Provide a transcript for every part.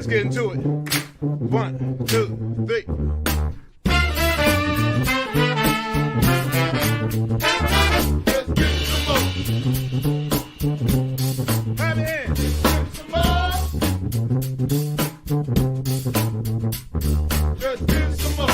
Let's get into it. 1, 2, 3. Let's get some more. Have it in. Some more. Let's get some more.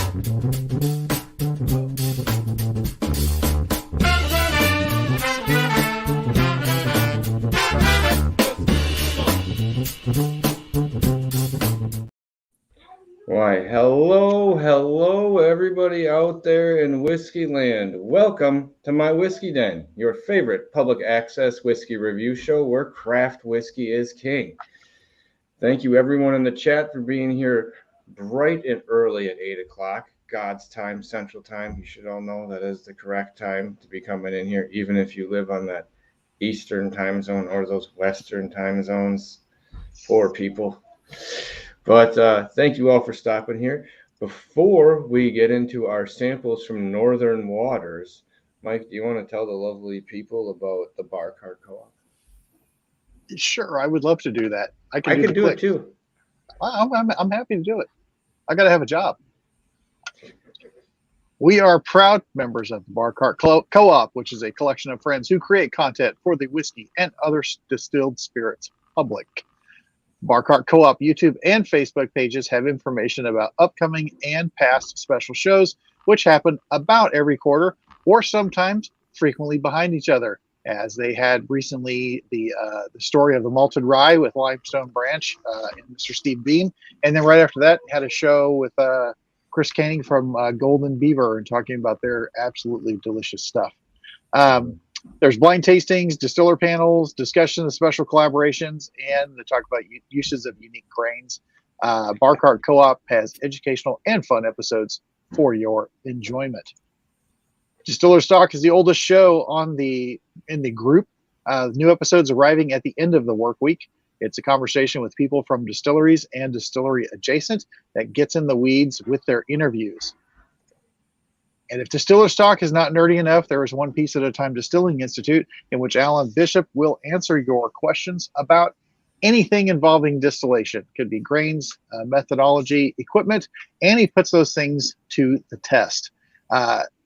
Why, hello, everybody out there in Whiskey Land. Welcome to my Whiskey Den, your favorite public access whiskey review show where craft whiskey is king. Thank you, everyone in the chat, for being here bright and early at 8 o'clock, God's time, Central Time. You should all know that is the correct time to be coming in here, even if you live on that Eastern time zone or those Western time zones. Poor people. But thank you all for stopping here. Before we get into our samples from Northern Waters, Mike, do you want to tell the lovely people about the Bar Cart Co-op? Sure, I would love to do that. I can do it too. I'm happy to do it. I got to have a job. We are proud members of the Bar Cart Co-op, which is a collection of friends who create content for the whiskey and other distilled spirits public. Bar Cart Co-op YouTube and Facebook pages have information about upcoming and past special shows, which happen about every quarter or sometimes frequently behind each other, as they had recently the story of the malted rye with Limestone Branch and Mr. Steve Beam. And then right after that, had a show with Chris Canning from Golden Beaver and talking about their absolutely delicious stuff. There's blind tastings, distiller panels, discussion of special collaborations, and they talk about uses of unique grains. Bar Cart Co-op has educational and fun episodes for your enjoyment. Distiller Stock is the oldest show in the group. New episodes arriving at the end of the work week. It's a conversation with people from distilleries and distillery adjacent that gets in the weeds with their interviews. And if Distiller Stock is not nerdy enough, there is One Piece at a Time Distilling Institute, in which Alan Bishop will answer your questions about anything involving distillation. Could be grains, methodology, equipment, and he puts those things to the test.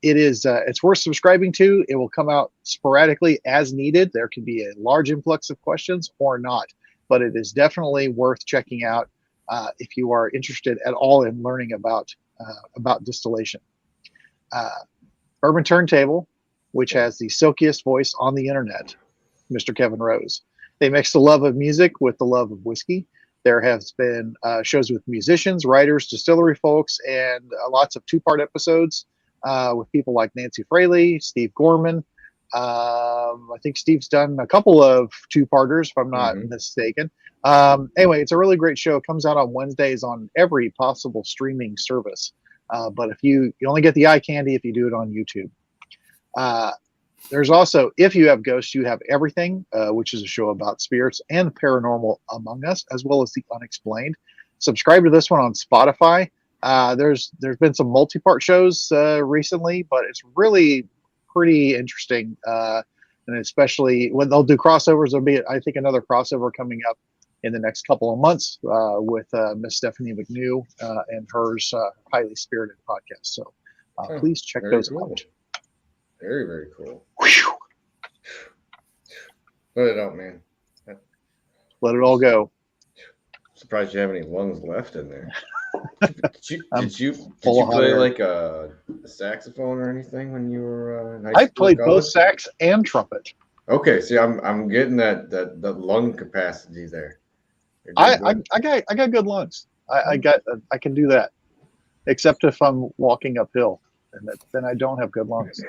It's worth subscribing to. It will come out sporadically as needed. There can be a large influx of questions or not, but it is definitely worth checking out if you are interested at all in learning about distillation. Bourbon Turntable, which has the silkiest voice on the internet, Mr. Kevin Rose. They mix the love of music with the love of whiskey. There has been shows with musicians, writers, distillery folks, and lots of two-part episodes with people like Nancy Fraley, Steve Gorman. I think Steve's done a couple of two-parters, if I'm not mistaken. Anyway, it's a really great show. It comes out on Wednesdays on every possible streaming service. But if you only get the eye candy if you do it on YouTube. There's also, If You Have Ghosts, You Have Everything, which is a show about spirits and paranormal among us, as well as the unexplained. Subscribe to this one on Spotify. There's been some multi-part shows recently, but it's really pretty interesting. And especially when they'll do crossovers, there'll be, I think, another crossover coming up in the next couple of months with Miss Stephanie McNew and hers Highly Spirited podcast. So please check those out. Very, very cool. Let it out, man. Let it all go. Surprised you have any lungs left in there. Did you play like a saxophone or anything when you were in high school? I played both sax and trumpet. Okay, see, I'm getting that lung capacity there. I got good lungs. I can do that, except if I'm walking uphill, and then I don't have good lungs.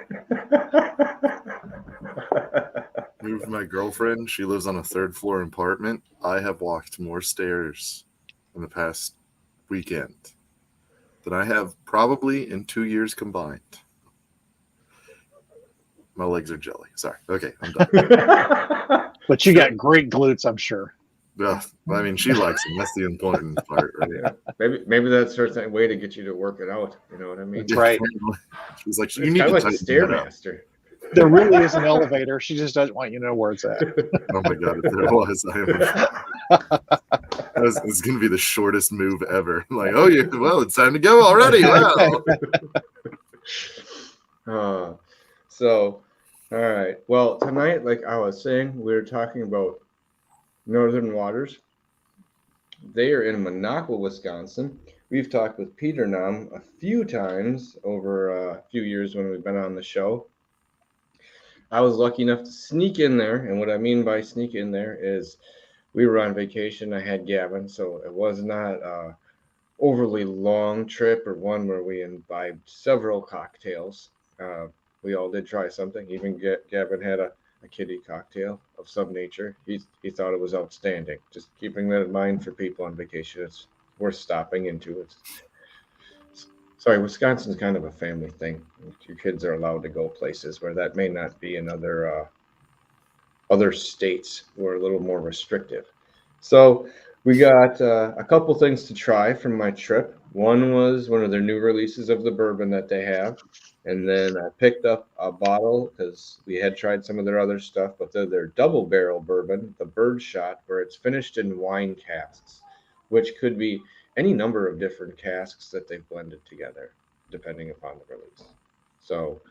With my girlfriend, she lives on a third floor apartment. I have walked more stairs in the past weekend than I have probably in 2 years combined. My legs are jelly. Sorry. Okay, I'm done. But you got great glutes, I'm sure. Yeah, I mean, she likes them. That's the important part, right? Yeah. Maybe that's her way to get you to work it out. You know what I mean? That's right. She's like, you need to like a Stairmaster. There really is an elevator. She just doesn't want you to know where it's at. Oh my God, if there was, It's going to be the shortest move ever. Like, oh, yeah, well, it's time to go already. Wow. So, all right. Well, tonight, like I was saying, we were talking about Northern Waters. They are in Minocqua, Wisconsin. We've talked with Peter Nomm a few times over a few years when we've been on the show. I was lucky enough to sneak in there, and what I mean by sneak in there is we were on vacation. I had Gavin, so it was not a overly long trip or one where we imbibed several cocktails. We all did try something. Even Gavin had a kiddie cocktail of some nature. He thought it was outstanding. Just keeping that in mind for people on vacation. It's worth stopping into. Sorry, Wisconsin's kind of a family thing. Your kids are allowed to go places where that may not be in other states who are a little more restrictive. So we got a couple things to try from my trip. One was one of their new releases of the bourbon that they have. And then I picked up a bottle because we had tried some of their other stuff, but they're their double barrel bourbon, the Bird Shot, where it's finished in wine casks, which could be any number of different casks that they've blended together, depending upon the release. So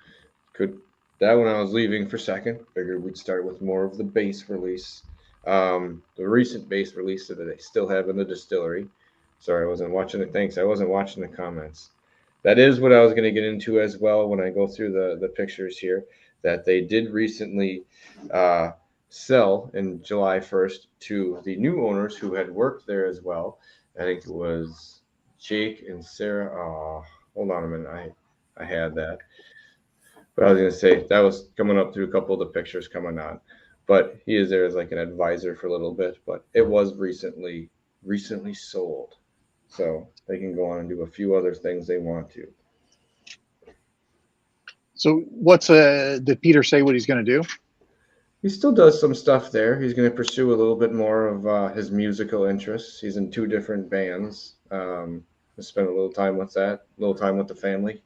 that one I was leaving for second. Figured we'd start with more of the base release. The recent base release that they still have in the distillery. Sorry, I wasn't watching it. Thanks. I wasn't watching the comments. That is what I was going to get into as well when I go through the pictures here, that they did recently sell in July 1st to the new owners who had worked there as well. I think it was Jake and Sarah. Oh, hold on a minute. I had that. But I was going to say that was coming up through a couple of the pictures coming on. But he is there as like an advisor for a little bit. But it was recently sold. So they can go on and do a few other things they want to. So did Peter say what he's going to do? He still does some stuff there. He's going to pursue a little bit more of his musical interests. He's in 2 different bands. Spent a little time with that, a little time with the family,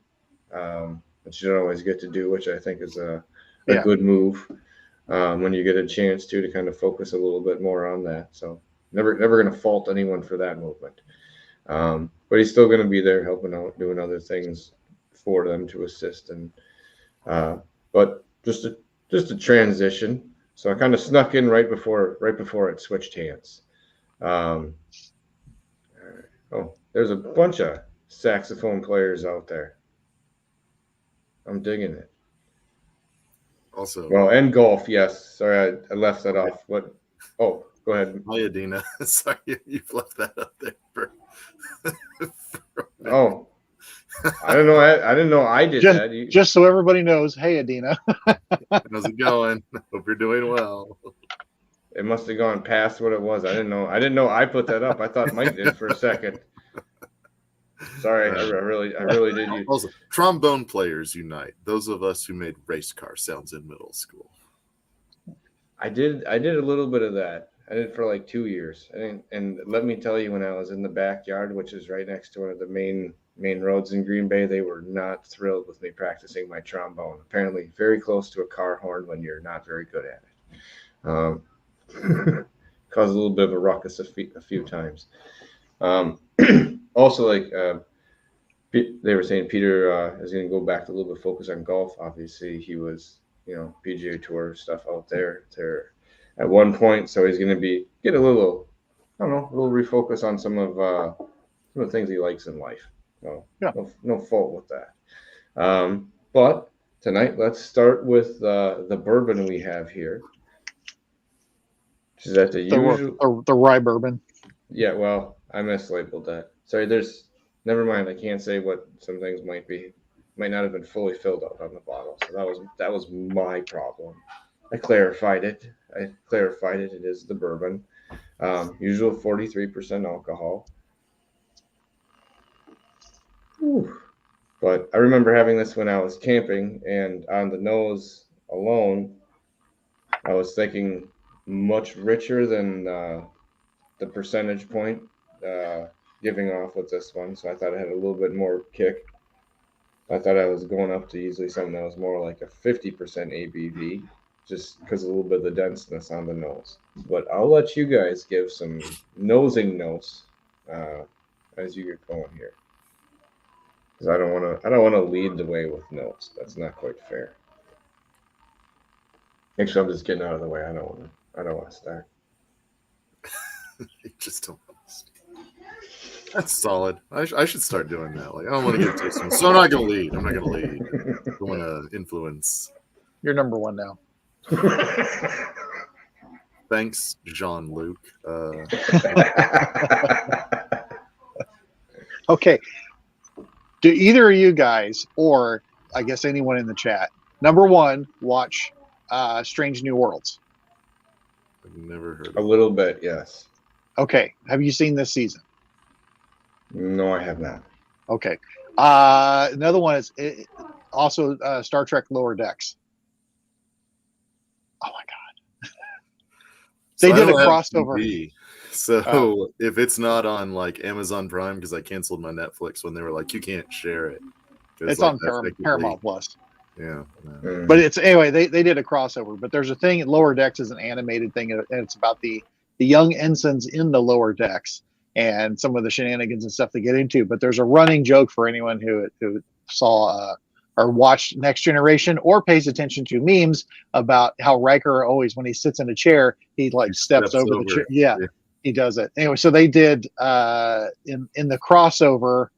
which you don't always get to do, which I think is a good move when you get a chance to kind of focus a little bit more on that. So never going to fault anyone for that movement. But he's still going to be there helping out, doing other things for them to assist. And but just a transition. So I kind of snuck in right before it switched hands. Oh, there's a bunch of saxophone players out there. I'm digging it. Also, well, and golf, yes. Sorry, I left that off. But go ahead. Hi, Adina. Sorry, you've left that up there. Oh, I don't know. I didn't know I did that. Just so everybody knows, hey, Adina. How's it going? Hope you're doing well. It must have gone past what it was. I didn't know I put that up. I thought Mike did for a second. Sorry, I really did. Also, trombone players unite. Those of us who made race car sounds in middle school. I did a little bit of that. I did for like 2 years. And let me tell you, when I was in the backyard, which is right next to one of the main roads in Green Bay, they were not thrilled with me practicing my trombone. Apparently very close to a car horn when you're not very good at it. Caused a little bit of a ruckus a few times. Also, like they were saying, Peter is going to go back to a little bit focus on golf. Obviously, he was, PGA Tour stuff out there at one point, so he's going to get a little refocus on some of the things he likes in life. So no fault with that. But tonight, let's start with the bourbon we have here. Is that the rye bourbon? Yeah, well, I mislabeled that. Sorry, never mind. I can't say what some things might be. Might not have been fully filled out on the bottle. So that was my problem. I clarified it. It is the bourbon. Usual 43% alcohol. Whew. But I remember having this when I was camping, and on the nose alone, I was thinking much richer than the percentage point giving off with this one. So I thought it had a little bit more kick. I thought I was going up to easily something that was more like a 50% ABV. just because of a little bit of the denseness on the nose. But I'll let you guys give some nosing notes as you get going here, because I don't want to lead the way with notes. That's not quite fair. Actually, I'm just getting out of the way. I don't want to start. You just don't. That's solid. I should start doing that. Like, I don't want to get tasting, so I'm not going to lead. I'm going to influence. You're number one now. Thanks, Jean-Luc. Okay. Do either of you guys, or I guess anyone in the chat, number one, watch Strange New Worlds? I've never heard A of it. little bit, yes. Okay. Have you seen this season? No, I have not. Okay. Another one is also Star Trek Lower Decks. Oh my God. They I did a don't have crossover. TV, so if it's not on like Amazon Prime, because I canceled my Netflix when they were like, you can't share it. It's like, on Paramount Plus. Yeah. No. Mm. But it's anyway, they did a crossover. But there's a thing, Lower Decks is an animated thing, and it's about the young ensigns in the Lower Decks and some of the shenanigans and stuff they get into. But there's a running joke for anyone who saw or watched Next Generation or pays attention to memes about how Riker always, when he sits in a chair, he like steps over the chair. Yeah, he does it. Anyway, so they did in the crossover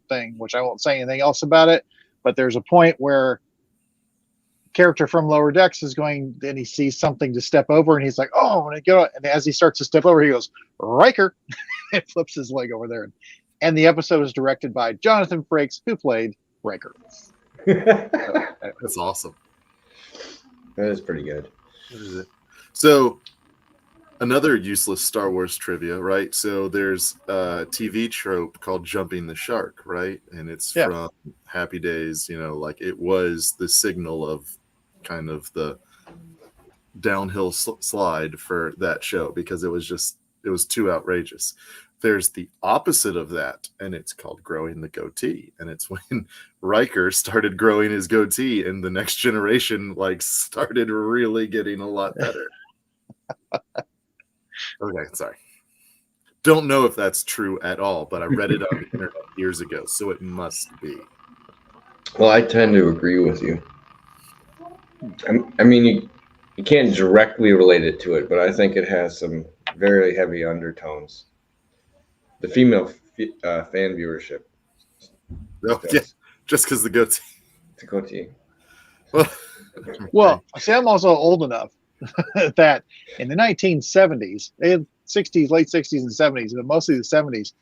thing, which I won't say anything else about it, but there's a point where character from Lower Decks is going and he sees something to step over and he's like, oh, I'm gonna go. And as he starts to step over, he goes, Riker, and flips his leg over there. And the episode is directed by Jonathan Frakes, who played Riker. That's awesome. That is pretty good. What is it? So, another useless Star Wars trivia, right? So there's a TV trope called jumping the shark, right? And it's from Happy Days, like it was the signal of kind of the downhill slide for that show because it was too outrageous. There's the opposite of that, and it's called growing the goatee. And it's when Riker started growing his goatee and the Next Generation started really getting a lot better. Okay, sorry. Don't know if that's true at all, but I read it on the internet years ago, so it must be. Well, I tend to agree with you. I mean, you can't directly relate it to it, but I think it has some very heavy undertones. The female fan viewership. Oh, yeah, just because the goatee. The goatee. Well, see, I'm also old enough that in the 1970s, 60s, late 60s and 70s, but mostly the 70s,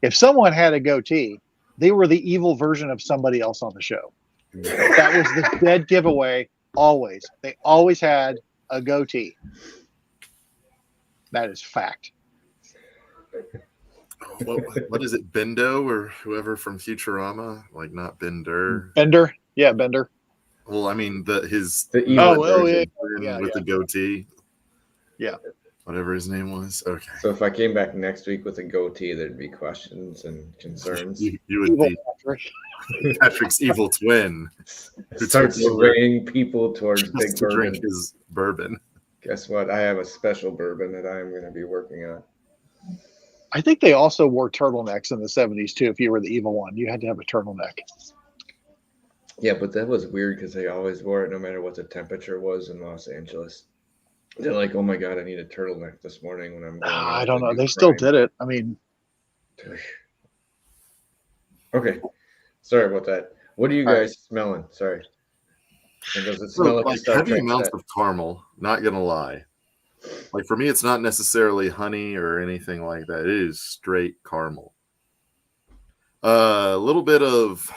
if someone had a goatee, they were the evil version of somebody else on the show. That was the dead giveaway. Always. They always had a goatee. That is fact. What is it, Bendo or whoever from Futurama? Like not Bender. Bender? Yeah, Bender. Well, I mean the evil version yeah. with the goatee. Yeah. Whatever his name was. Okay. So if I came back next week with a goatee, there'd be questions and concerns. You would be Patrick's evil twin. Who starts swaying people towards big to bourbon. drink his bourbon. Guess what? I have a special bourbon that I'm going to be working on. I think they also wore turtlenecks in the 70s too. If you were the evil one, you had to have a turtleneck. Yeah, but that was weird because they always wore it no matter what the temperature was in Los Angeles. They're like, oh my God, I need a turtleneck this morning when I'm going I don't know. They still did it. I mean, okay. Sorry about that. What are you guys smelling? Sorry. And does it smell like a Star heavy Trek amounts set? of caramel, not gonna lie. Like for me, it's not necessarily honey or anything like that. It is straight caramel. A little bit of,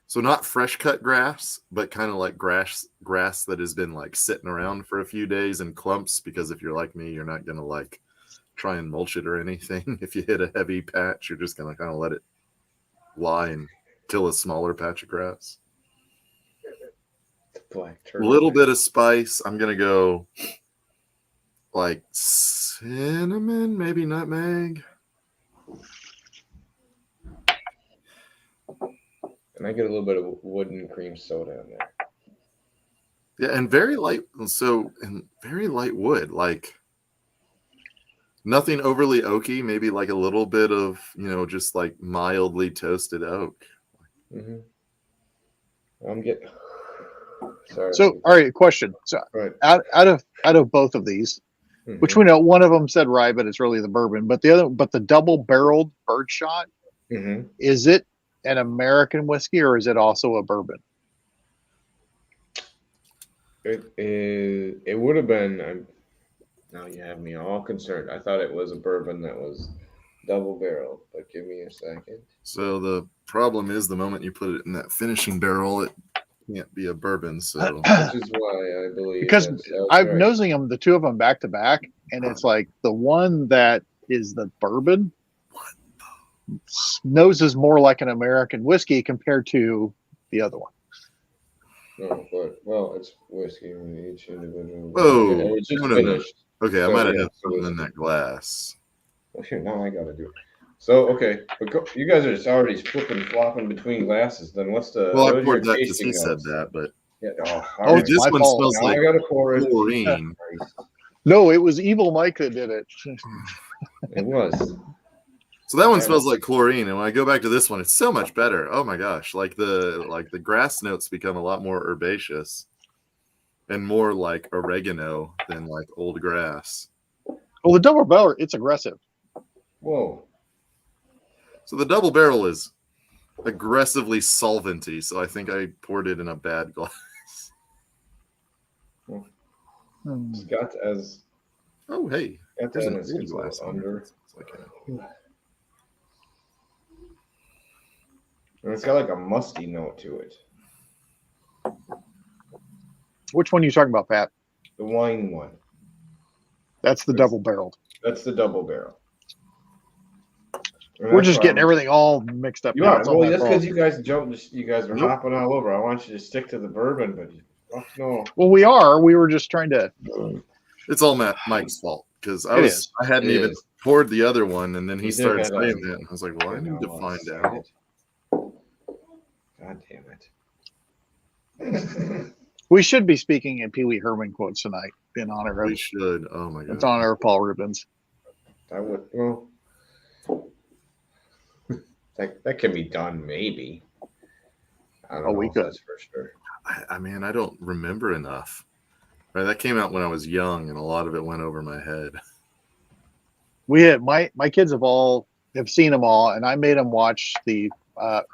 so not fresh cut grass, but kind of like grass that has been like sitting around for a few days in clumps. Because if you're like me, you're not gonna like try and mulch it or anything. If you hit a heavy patch, you're just gonna kind of let it lie and kill a smaller patch of grass. A little bit of spice. I'm gonna go like cinnamon, maybe nutmeg. And I get a little bit of wooden cream soda in there. Yeah, and very light. So, and very light wood, like nothing overly oaky. Maybe like a little bit of, just like mildly toasted oak. Mm-hmm. I'm getting. Sorry. So, all right, question. So, Right. out of both of these, which we know one of them said rye, but it's really the bourbon. But the double-barreled birdshot, Mm-hmm. is it an American whiskey or is it also a bourbon? It would have been. Now you have me all concerned. I thought it was a bourbon that was double barreled, but give me a second. So the problem is the moment you put it in that finishing barrel, it can't be a bourbon. So Which is why I believe Because that's I'm right. nosing them, the two of them back to back, and it's like the one that is the bourbon noses more like an American whiskey compared to the other one. No, but it's whiskey in each individual. Whoa. It was just No. finished. Okay, I So, might have yeah, had something in that glass. Now I gotta do it. So okay, but you guys are just already flipping flopping between glasses. Then what's the? Well, what I is poured your that because tasting he said notes? that, but Yeah. Oh, All it's this my one fault. smells now like I gotta pour it. chlorine. No, it was Evil Mike that did it. It was. So that one smells like chlorine, and when I go back to this one, it's so much better. Oh my gosh! Like the grass notes become a lot more herbaceous and more like oregano than like old grass. Well, the double barrel, it's aggressive. Whoa. So the double barrel is aggressively solventy. So I think I poured it in a bad glass. It's got as. Oh hey, Got there's that an as old it's glass under. It's like And it's got like a musty note to it. Which one are you talking about, Pat? The wine one. That's the double barreled. That's the double barrel. And We're that's just why getting I'm- everything all mixed up. You now. are. It's all Well, my that's fault. because you guys were Nope. hopping all over. I want you to stick to the bourbon, but fuck no. Well, we are. We were just trying to. It's all Mike's fault because I It was is. I hadn't It even is. poured the other one, and then he You did started that, saying that, and I was like, well, I need to find out. God damn it. We should be speaking in Pee Wee Herman quotes tonight in honor of. We should. Oh my god. It's honor of Paul Rubens. I would. Well, that can be done, maybe. I don't know. We if could. That's for sure. I mean, I don't remember enough. Right, that came out when I was young, and a lot of it went over my head. We had my kids have seen them all, and I made them watch the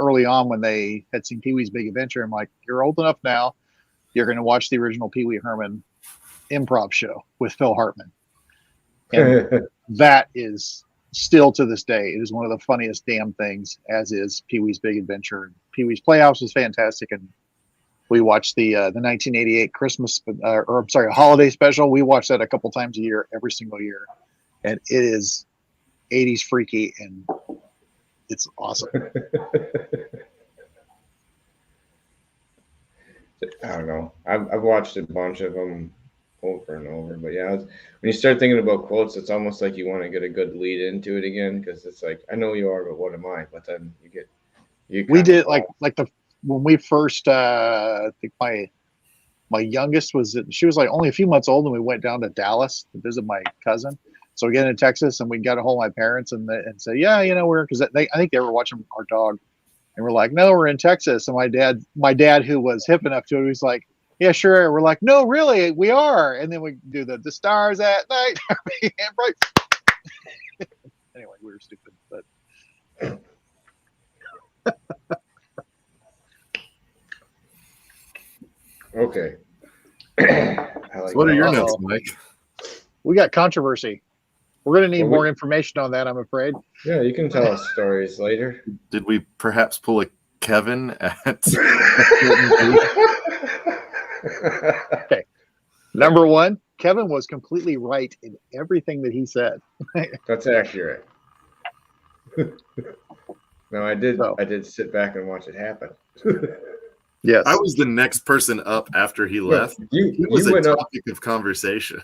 early on when they had seen Pee Wee's Big Adventure. I'm like, you're old enough now. You're going to watch the original Pee Wee Herman improv show with Phil Hartman. And that is still to this day, it is one of the funniest damn things, as is Pee Wee's Big Adventure. Pee Wee's Playhouse was fantastic, and we watched the 1988 holiday special. We watch that a couple times a year, every single year, and it is 80s freaky, and it's awesome. I don't know. I've watched a bunch of them over and over, but yeah, when you start thinking about quotes, it's almost like you want to get a good lead into it again, because it's like, I know you are, but what am I? But then We did like when we first I think my youngest she was like only a few months old, and we went down to Dallas to visit my cousin. So we get into Texas, and we got a hold of my parents and said, yeah, we're, because I think they were watching our dog, and we're like, no, we're in Texas. And my dad, who was hip enough to it, was like, yeah, sure. We're like, no, really, we are. And then we do the stars at night. Right. Anyway, we were stupid, but. Okay. So what are your notes, Mike? We got controversy. We're going to need Well, more information on that, I'm afraid. Yeah, you can tell us stories later. Did we perhaps pull a Kevin at? Okay. Number one, Kevin was completely right in everything that he said. That's accurate. No, I did sit back and watch it happen. Yes. I was the next person up after he left. He was a went up. topic of conversation.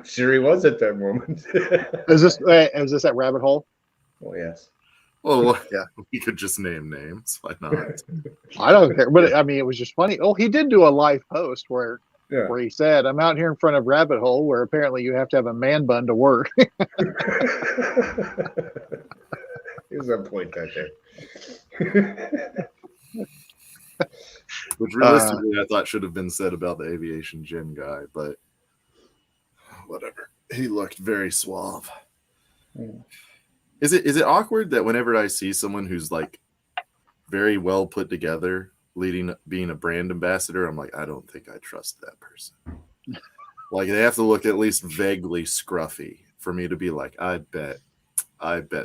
Sure, he was at that moment. Is this that rabbit hole? Oh yes. Well, Yeah. we could just name names. Why not? I don't care, but I mean, it was just funny. Oh, he did do a live post where Yeah. he said, "I'm out here in front of Rabbit Hole, where apparently you have to have a man bun to work." He was on point that day. Which realistically I thought should have been said about the aviation gin guy, but whatever. He looked very suave. Mm. Is it awkward that whenever I see someone who's like very well put together, being a brand ambassador, I'm like, I don't think I trust that person. Like they have to look at least vaguely scruffy for me to be like, I bet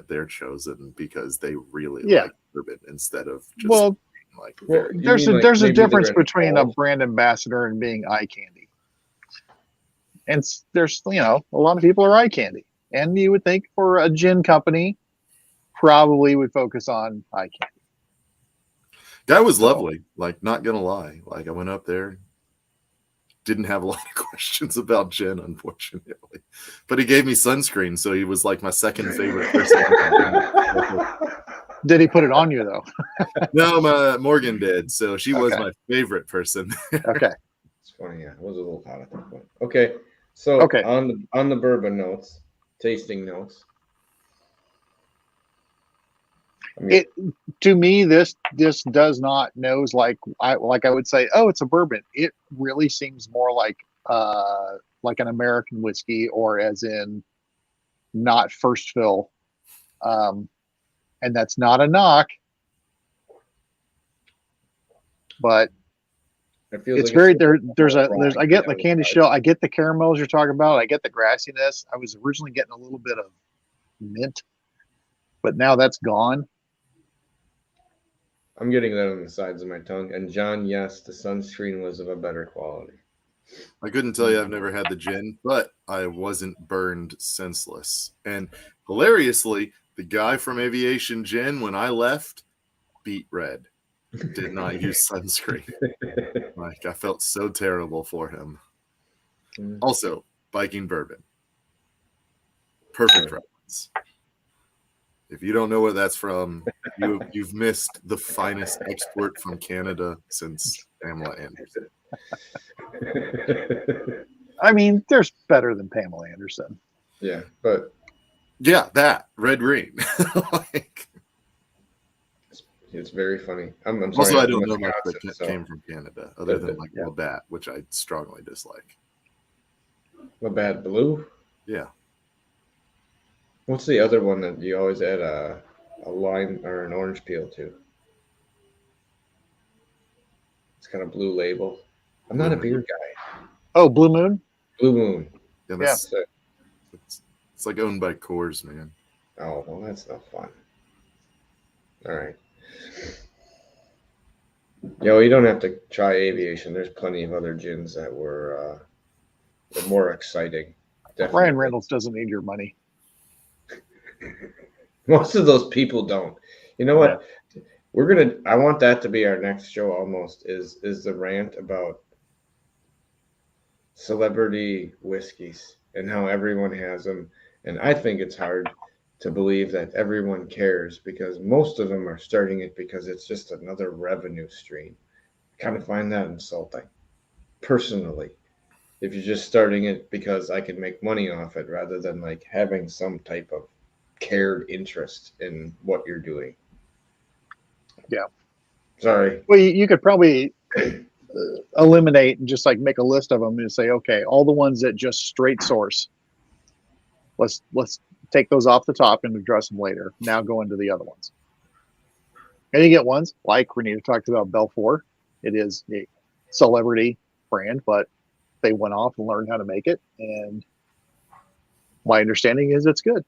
they're chosen because they really like bourbon instead of just like very. There's a difference between a brand ambassador and being eye candy. And there's a lot of people are eye candy. And you would think for a gin company, probably would focus on eye candy. Guy was lovely, like not gonna lie. Like I went up there, didn't have a lot of questions about gin, unfortunately. But he gave me sunscreen, so he was like my second favorite person. Did he put it on you though? No, Morgan did, so she was my favorite person. Okay. It's funny, yeah. It was a little hot at that point. Okay. So on the bourbon notes, tasting notes. To me, this does not nose like I would say, oh, it's a bourbon. It really seems more like an American whiskey, or as in not first fill. And that's not a knock, but it's very there's I get the candy shell, I get the caramels you're talking about, I get the grassiness. I was originally getting a little bit of mint, but now that's gone. I'm getting that on the sides of my tongue. And John, yes, the sunscreen was of a better quality. I couldn't tell you I've never had the gin, but I wasn't burned senseless. And hilariously, the guy from Aviation Gin, when I left, beet red. Did not use sunscreen. Like I felt so terrible for him. Also, Viking bourbon. Perfect reference. If you don't know where that's from, you've missed the finest export from Canada since Pamela Anderson. I mean, there's better than Pamela Anderson. Yeah, but that red green. Like, it's very funny. I'm sorry. Also, I don't know much that came from Canada other than like Labatt, which I strongly dislike. Labatt Blue? Yeah. What's the other one that you always add a lime or an orange peel to? It's got a blue label. I'm not a beer guy. Oh, Blue Moon? Blue Moon. Yeah, it's like owned by Coors, man. Oh, well, that's not fun. All right. Yo, you don't have to try Aviation. There's plenty of other gins that were more exciting. Definitely. Ryan Reynolds doesn't need your money. Most of those people don't. You know what? I want that to be our next show almost, is the rant about celebrity whiskeys and how everyone has them. And I think it's hard to believe that everyone cares, because most of them are starting it because it's just another revenue stream. I kind of find that insulting, personally. If you're just starting it because I can make money off it, rather than like having some type of cared interest in what you're doing. Yeah. Sorry. Well, you could probably eliminate and just like make a list of them and say, okay, all the ones that just straight source, let's take those off the top and address them later. Now go into the other ones. And you get ones like Renita talked about, Belfour. It is a celebrity brand, but they went off and learned how to make it. And my understanding is it's good.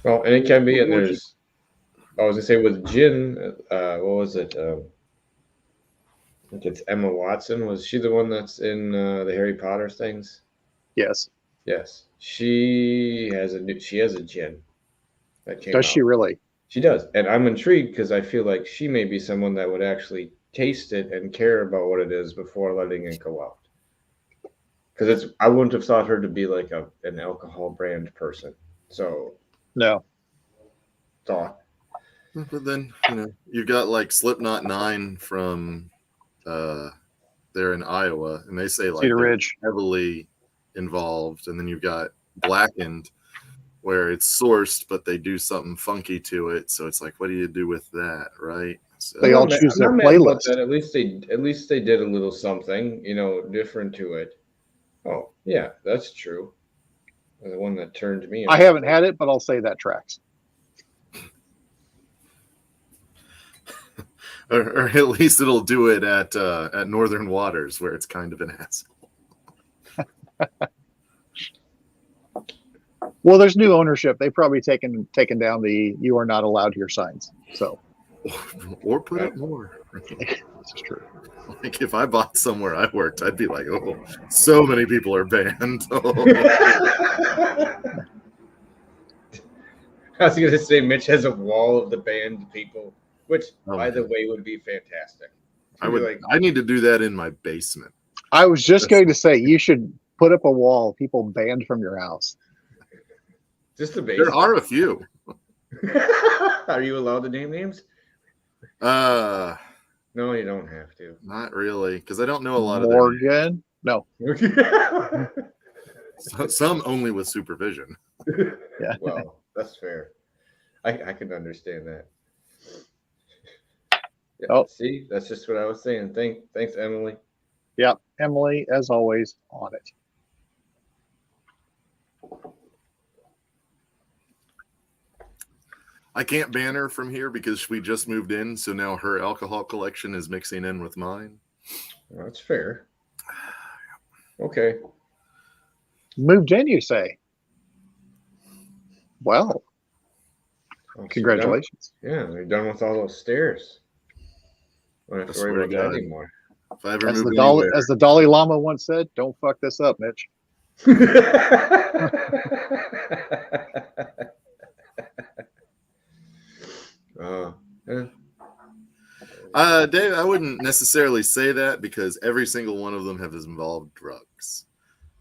Well, and it can be, and there's, I was gonna say with gin, what was it? I think it's Emma Watson. Was she the one that's in the Harry Potter things? Yes. Yes. She has a gin that came out. Does she really? She does. And I'm intrigued because I feel like she may be someone that would actually taste it and care about what it is before letting it go out. Because I wouldn't have thought her to be like an alcohol brand person. So no. Thought. But then, you've got like Slipknot 9 from there in Iowa, and they say like Cedar they're Ridge. heavily involved. And then you've got Blackened, where it's sourced, but they do something funky to it. So it's like, what do you do with that, right? So, They all choose their I'm not mad about playlist. that. At least they did a little something, different to it. Oh, yeah, that's true. The one that turned me I on. haven't had it, but I'll say that tracks. or at least it'll do it at Northern Waters, where it's kind of an asshole. Well, there's new ownership. They've probably taken down the "you are not allowed here" signs. So Or put up more. this is true. Like if I bought somewhere I worked, I'd be like, oh, so many people are banned. I was going to say Mitch has a wall of the banned people, which, Oh, by the man. way, would be fantastic. I need to do that in my basement. I was just going to say you should put up a wall. People banned from your house. Just a base. There are a few. Are you allowed to name names? No, you don't have to. not really, because I don't know a lot of Morgan. No. them. Some only with supervision. Yeah. Well, that's fair. I can understand that. Yeah, Oh. See, that's just what I was saying. Thanks, Emily. Yeah. Emily, as always, on it. I can't ban her from here because we just moved in, so now her alcohol collection is mixing in with mine. Well, that's fair. Okay. Moved in, you say? Well, Well, congratulations. Yeah, they're done with all those stairs. I don't have to I worry swear about to that God. anymore. If I ever As move the Dalai Lama once said, "Don't fuck this up, Mitch." Yeah. Dave, I wouldn't necessarily say that because every single one of them has involved drugs,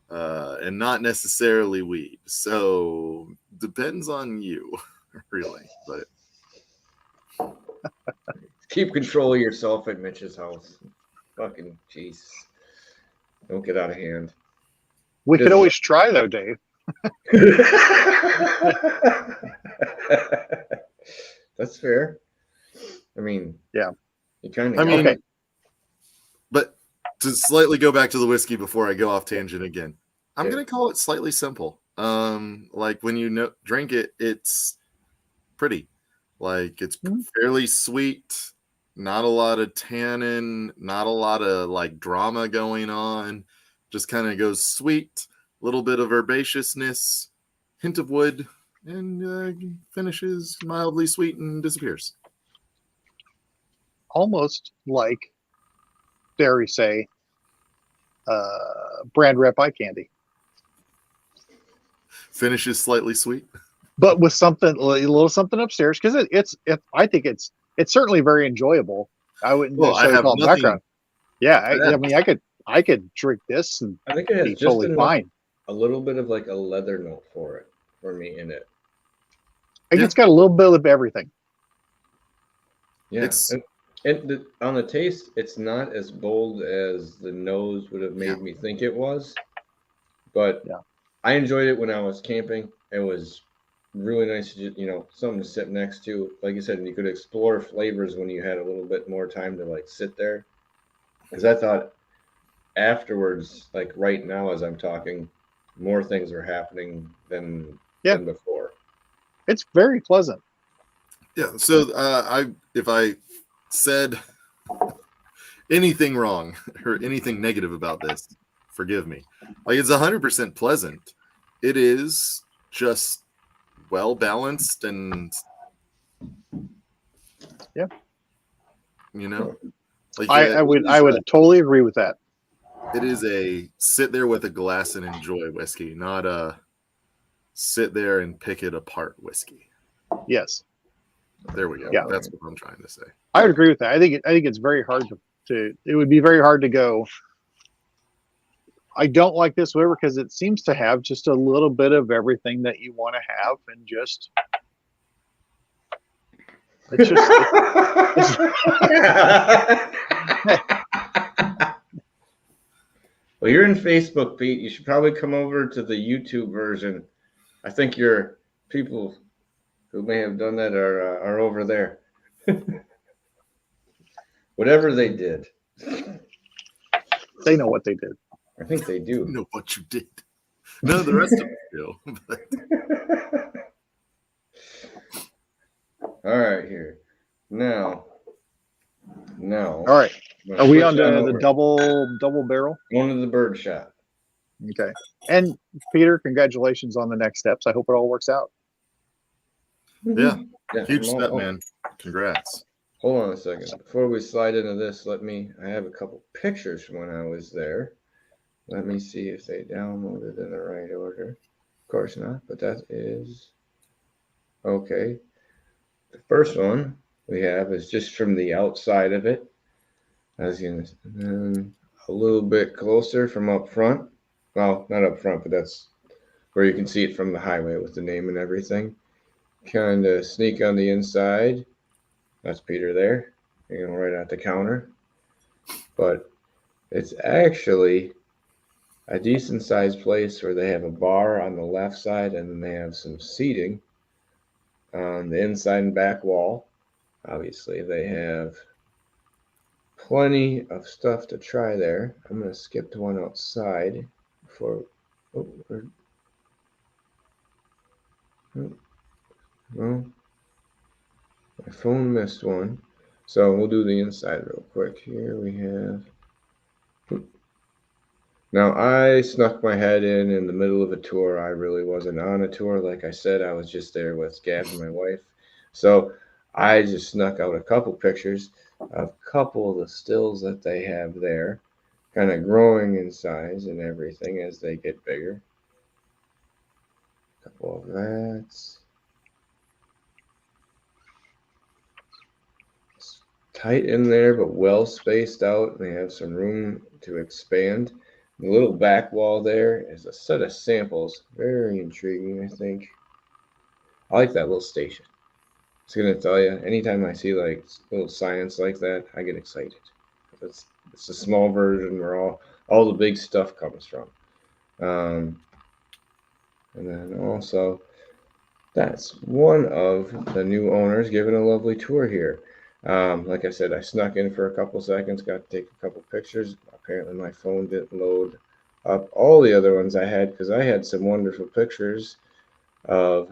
and not necessarily weed. So depends on you, really. But Keep control of yourself at Mitch's house. Fucking jeez. Don't get out of hand. We could always try, though, Dave. That's fair. I mean, Yeah. You kind of. I mean, Okay. But to slightly go back to the whiskey before I go off tangent again, I'm Yeah. going to call it slightly simple. Like when you drink it, it's pretty. Like it's fairly sweet, not a lot of tannin, not a lot of like drama going on. Just kind of goes sweet, a little bit of herbaceousness, hint of wood, and finishes mildly sweet and disappears. Almost like, dare we say, brand rep eye candy, Finishes slightly sweet, but with something a little something upstairs, because it's I think it's certainly very enjoyable. I wouldn't necessarily call it background. Yeah, I mean, I could drink this and I think it has be just totally fine. a little bit of like a leather note for me in it. I think it's got a little bit of everything. Yeah, on the taste, it's not as bold as the nose would have made me think it was, but I enjoyed it when I was camping. It was really nice to just, something to sit next to. Like you said, you could explore flavors when you had a little bit more time to like sit there. Because I thought afterwards, like right now as I'm talking, more things are happening than before. It's very pleasant. Yeah. So if I said anything wrong or anything negative about this, forgive me. Like it's 100% pleasant. It is just well balanced and like I would totally agree with that. It is a sit there with a glass and enjoy whiskey, not a sit there and pick it apart whiskey. Yes. There we go. Yeah. That's what I'm trying to say. I would agree with that. I think it's very hard to it would be very hard to go, I don't like this whatever, because it seems to have just a little bit of everything that you want to have, and just It's just Well, you're in Facebook, Pete. You should probably come over to the YouTube version. I think your people who may have done that are over there. Whatever they did, they know what they did. I think they do. know what you did. None of the rest of us do. But All right, here. Now. All right. Are we on the double barrel? One of the bird shot. Okay. And Peter, congratulations on the next steps. I hope it all works out. yeah, Yeah, huge I'm all- step, man. Congrats. Hold on a second. Before we slide into this, I have a couple pictures from when I was there. Let me see if they downloaded in the right order. Of course not, but that is okay. The first one we have is just from the outside of it. As you can, and then a little bit closer from up front. Well, not up front, but that's where you can see it from the highway with the name and everything. Kind of sneak on the inside. That's Peter there, right at the counter. But it's actually a decent sized place where they have a bar on the left side and then they have some seating on the inside and back wall. Obviously, they have plenty of stuff to try there. I'm going to skip to one outside before. Well, my phone missed one. So we'll do the inside real quick. Here we have. Now, I snuck my head in the middle of a tour. I really wasn't on a tour. Like I said, I was just there with Gab and my wife. So I just snuck out a couple pictures of a couple of the stills that they have there, kind of growing in size and everything as they get bigger. A couple of that. It's tight in there, but well spaced out. They have some room to expand. The little back wall there is a set of samples. Very intriguing, I think. I like that little station. I was going to tell you, anytime I see like little science like that, I get excited. It's a small version where all the big stuff comes from. And then also, that's one of the new owners giving a lovely tour here. Like I said, I snuck in for a couple seconds, got to take a couple pictures. Apparently my phone didn't load up all the other ones I had because I had some wonderful pictures of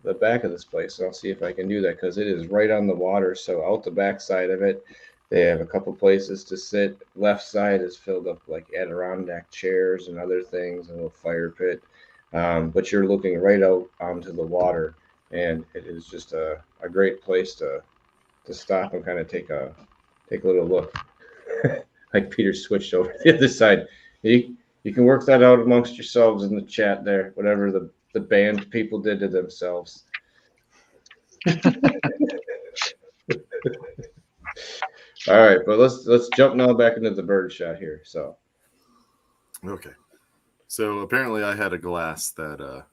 the back of this place. So I'll see if I can do that because it is right on the water. So out the back side of it, they have a couple places to sit. Left side is filled up like Adirondack chairs and other things, a little fire pit. But you're looking right out onto the water, and it is just a great place to stop and kind of take a little look. Like Peter switched over to the other side. You can work that out amongst yourselves in the chat there, whatever the band people did to themselves. All right, but let's jump now back into the bird shot here. So Okay. So apparently I had a glass that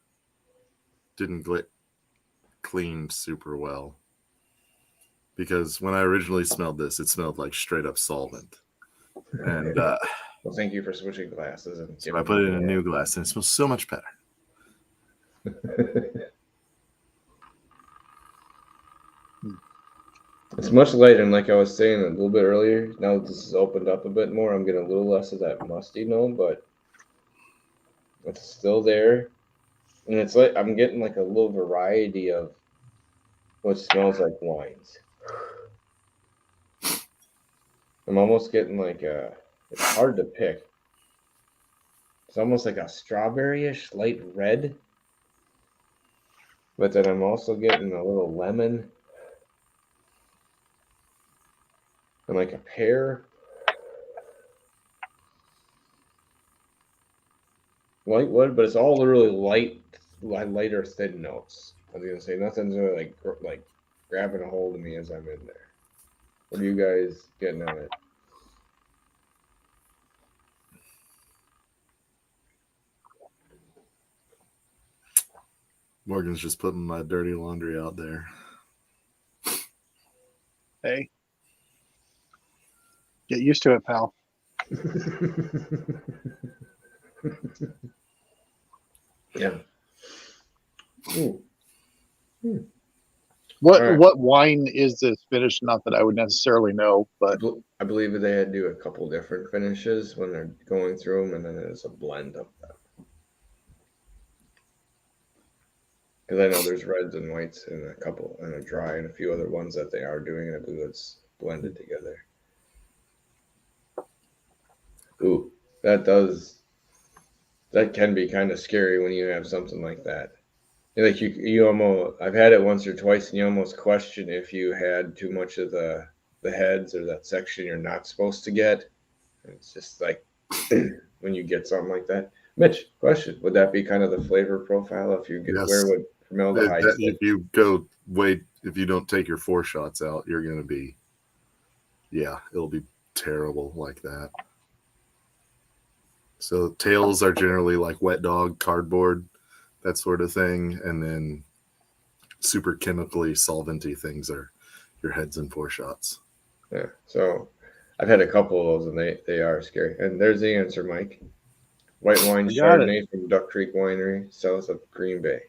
didn't get cleaned super well. Because when I originally smelled this, it smelled like straight up solvent. And well, thank you for switching glasses. And so I put it in a new glass, and it smells so much better. It's much lighter, and like I was saying a little bit earlier, now that this has opened up a bit more, I'm getting a little less of that musty Nomm, but it's still there. And it's like I'm getting like a little variety of what smells like wines. I'm almost getting like it's hard to pick. It's almost like a strawberry-ish light red. But then I'm also getting a little lemon. And like a pear. Light wood, but it's all really lighter, thin notes. I was gonna say nothing's really like grabbing a hold of me as I'm in there. What are you guys getting on it? Morgan's just putting my dirty laundry out there. Hey, get used to it, pal. Yeah. Ooh. What All right. what wine is this finish? Not that I would necessarily know, but I believe they had to do a couple different finishes when they're going through them, and then it's a blend of them. Because I know there's reds and whites and a couple, and a dry, and a few other ones that they are doing, and I believe it's blended together. Ooh, that can be kind of scary when you have something like that. Like you almost, I've had it once or twice, and you almost question if you had too much of the heads or that section you're not supposed to get. It's just like when you get something like that. Mitch, question: would that be kind of the flavor profile if you get where Yes. would formaldehyde sit? If you don't take your 4 shots out, you're going to be, it'll be terrible like that. So tails are generally like wet dog, cardboard, that sort of thing. And then super chemically solventy things are your heads and 4 shots. Yeah. So I've had a couple of those, and they are scary. And there's the answer, Mike. White wine got it. Chardonnay from Duck Creek Winery, south of Green Bay.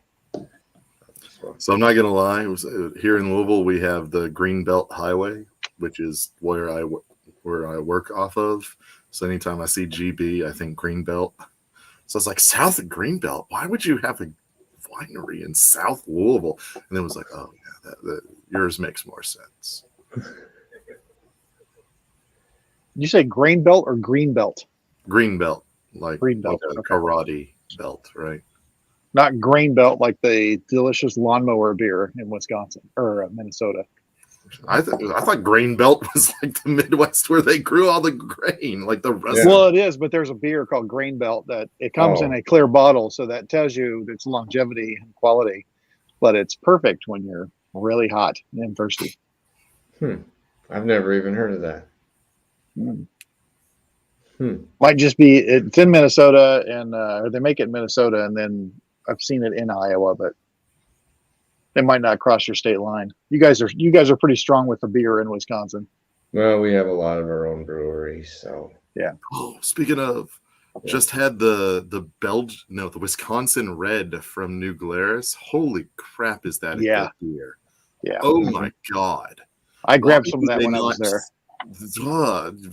So I'm not going to lie. Here in Louisville, we have the Greenbelt Highway, which is where I work off of. So anytime I see GB, I think Greenbelt. So it's like, south of Greenbelt, why would you have a winery in South Louisville? And then it was like, oh yeah, that yours makes more sense. you say grain belt or green belt? Greenbelt, like Greenbelt, a okay. karate belt, right? Not grain belt like the delicious lawnmower beer in Wisconsin or Minnesota. I thought grain belt was like the Midwest where they grew all the grain, like the rest. Yeah. Well, it is, but there's a beer called Grain Belt that it comes in a clear bottle, so that tells you its longevity and quality. But it's perfect when you're really hot and thirsty. I've never even heard of that. Might just be it's in Minnesota, and or they make it in Minnesota, and then I've seen it in Iowa, but it might not cross your state line. You guys are pretty strong with the beer in Wisconsin. Well, we have a lot of our own breweries, so Yeah. Oh, speaking of, just had the Wisconsin Red from New Glarus. Holy crap, is that a good beer? Yeah. Oh my god. I grabbed some of that when I was there.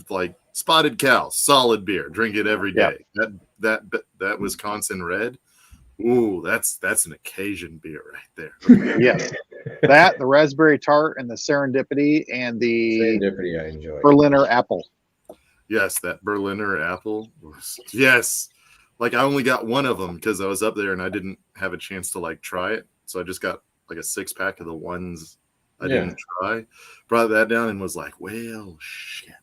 Like Spotted Cow, solid beer. Drink it every day. That Wisconsin Red. Ooh, that's an occasion beer right there. Yes. That, the raspberry tart, and the serendipity, and the Serendipity I enjoy. Berliner apple. Yes, that Berliner apple. Yes. Like I only got one of them because I was up there and I didn't have a chance to like try it. So I just got like a 6-pack of the ones I didn't try. Brought that down and was like, well, shit.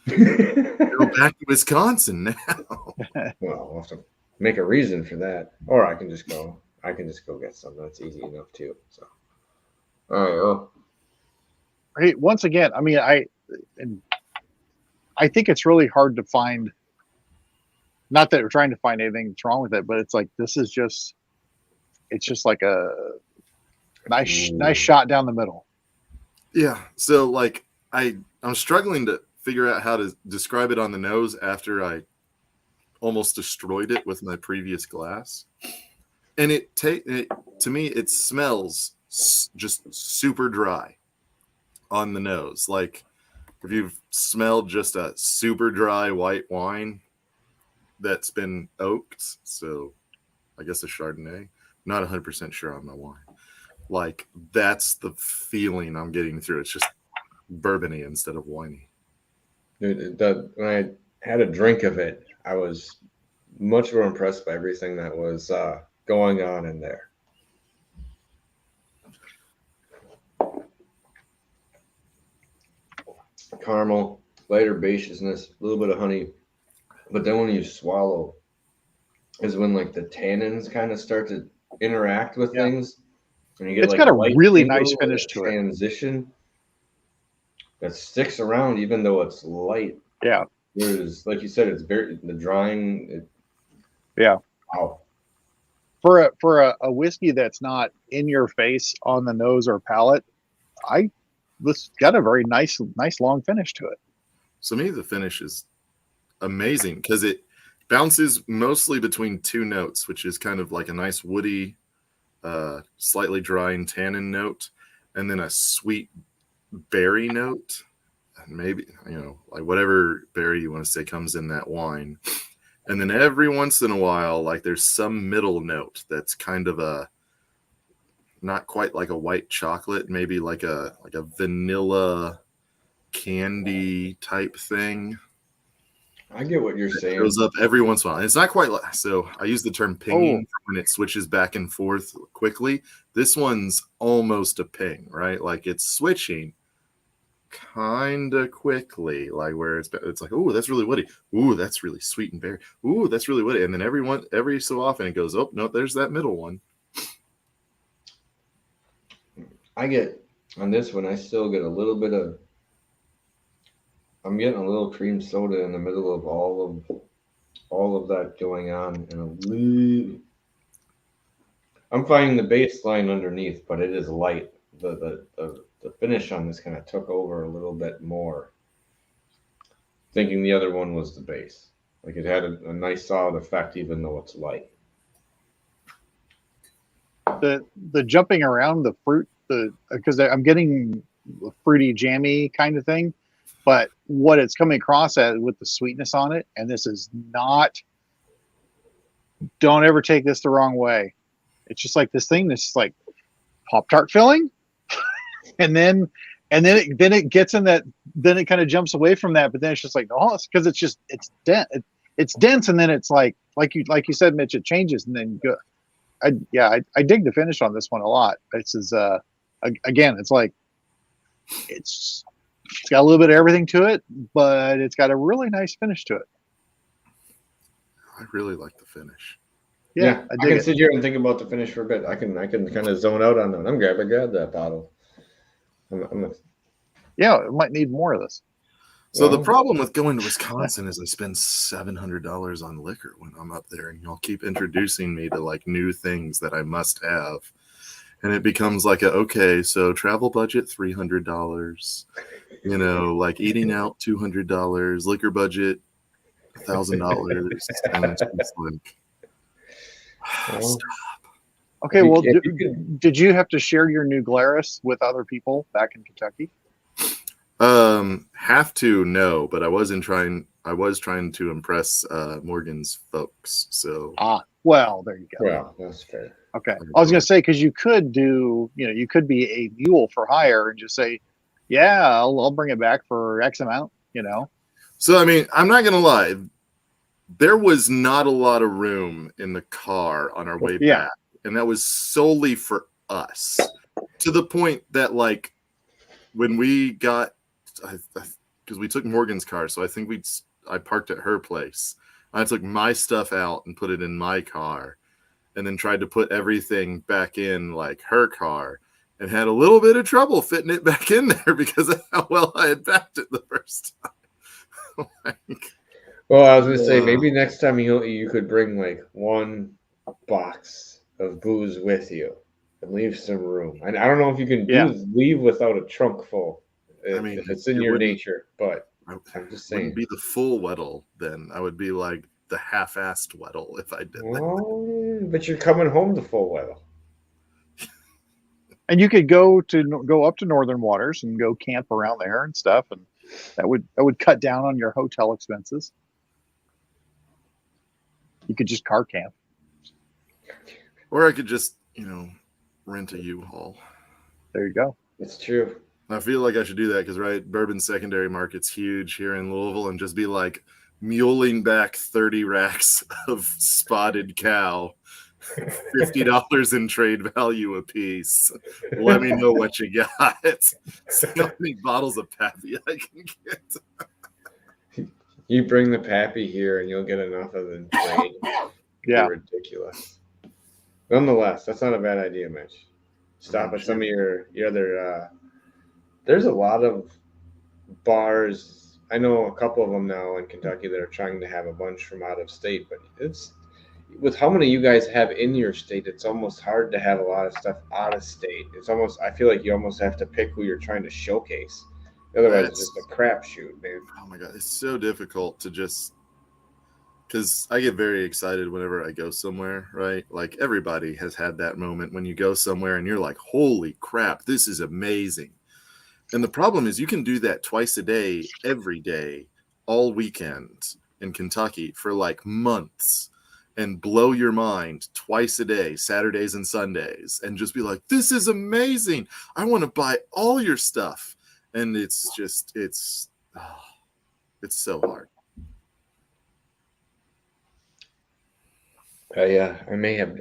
Go back to Wisconsin now. Well, I'll have to make a reason for that. Or I can just go get something that's easy enough too. So all right, well. Hey, once again, I mean, I think it's really hard to find. Not that we're trying to find anything that's wrong with it, but it's like it's just like a nice shot down the middle. Yeah. So like I'm struggling to figure out how to describe it on the nose after I almost destroyed it with my previous glass. And to me, it smells just super dry on the nose. Like if you've smelled just a super dry white wine that's been oaked, so I guess a Chardonnay, not 100% sure on my wine. Like that's the feeling I'm getting through. It's just bourbony instead of winey. Dude, when I had a drink of it, I was much more impressed by everything that was going on in there. Caramel, lighter herbaceousness, a little bit of honey, but then when you swallow is when like the tannins kind of start to interact with things, and you get It's like got a light really tingle nice and finish a to it. transition that sticks around even though it's light. Yeah. Whereas, like you said, it's very the drying. Yeah. Wow. For a whiskey that's not in your face on the nose or palate, I this got a very nice long finish to it. So me, the finish is amazing because it bounces mostly between two notes, which is kind of like a nice woody, slightly dry and tannin note, and then a sweet berry note. And maybe, like whatever berry you want to say comes in that wine. And then every once in a while, like there's some middle note that's kind of a, not quite like a white chocolate, maybe like a vanilla candy type thing. I get what you're saying. It goes up every once in a while. And it's not quite like, so I use the term pinging when it switches back and forth quickly. This one's almost a ping, right? Like it's switching kind of quickly, like where it's like, oh, that's really woody. Ooh, that's really sweet and berry. Ooh, that's really woody. And then every so often it goes, oh, no, there's that middle one. I get on this one, I still get a little bit of, I'm getting a little cream soda in the middle of all of that going on, and I'm finding the baseline underneath, but it is light. The finish on this kind of took over a little bit more. Thinking the other one was the base, like it had a nice solid effect, even though it's light. The jumping around the fruit, because I'm getting a fruity, jammy kind of thing, but what it's coming across as with the sweetness on it, and this is not. Don't ever take this the wrong way. It's just like this thing that's like Pop-Tart filling, and then it gets in that. Then it kind of jumps away from that, but then it's just like, oh, it's because it's dense. It's dense, and then it's like you said, Mitch, it changes, and then go. I dig the finish on this one a lot. This is again, it's like it's got a little bit of everything to it, but it's got a really nice finish to it. I really like the finish. Yeah, I can sit here and think about the finish for a bit. I can kind of zone out on that. I'm glad I grabbed that bottle. Yeah, it might need more of this. So the problem with going to Wisconsin is I spend $700 on liquor when I'm up there, and y'all keep introducing me to like new things that I must have, and it becomes like okay, so travel budget $300, like eating out $200, liquor budget $1,000, and it's just like, stop. Okay, well, did you have to share your new Glarus with other people back in Kentucky? Have to no, but I was trying to impress Morgan's folks. So well, there you go. Well, that's fair. Okay, I was gonna say because you could do, you could be a mule for hire and just say, yeah, I'll bring it back for X amount. So I mean, I'm not gonna lie, there was not a lot of room in the car on our way back, and that was solely for us. To the point that like when we got. Because we took Morgan's car, so I think I parked at her place. I took my stuff out and put it in my car, and then tried to put everything back in like her car, and had a little bit of trouble fitting it back in there because of how well I had packed it the first time. Well, I was gonna say maybe next time you could bring like one box of booze with you and leave some room. And I don't know if you can leave without a trunk full. I mean, it's in your nature, but I'm just saying. Wouldn't be the full Weddle then. I would be like the half-assed Weddle if I did that. But you're coming home to full Weddle. And you could go up to Northern Waters and go camp around there and stuff, and that would cut down on your hotel expenses. You could just car camp. Or I could just, rent a U-Haul. There you go. It's true. I feel like I should do that because, Bourbon secondary market's huge here in Louisville, and just be like muling back 30 racks of spotted cow, $50 in trade value a piece. Let me know what you got. See how many bottles of Pappy I can get. You bring the Pappy here, and you'll get enough of the trade. Yeah, ridiculous. Nonetheless, that's not a bad idea, Mitch. Stop at some of your other. There's a lot of bars. I know a couple of them now in Kentucky that are trying to have a bunch from out of state, but with how many you guys have in your state, it's almost hard to have a lot of stuff out of state. It's almost, I feel like you almost have to pick who you're trying to showcase. Otherwise, it's just a crapshoot, man. Oh my God. It's so difficult to just, because I get very excited whenever I go somewhere, right? Like everybody has had that moment when you go somewhere and you're like, holy crap, this is amazing. And the problem is you can do that twice a day, every day, all weekend in Kentucky for like months and blow your mind twice a day, Saturdays and Sundays, and just be like, this is amazing. I want to buy all your stuff. And it's just, it's so hard. Yeah, I may have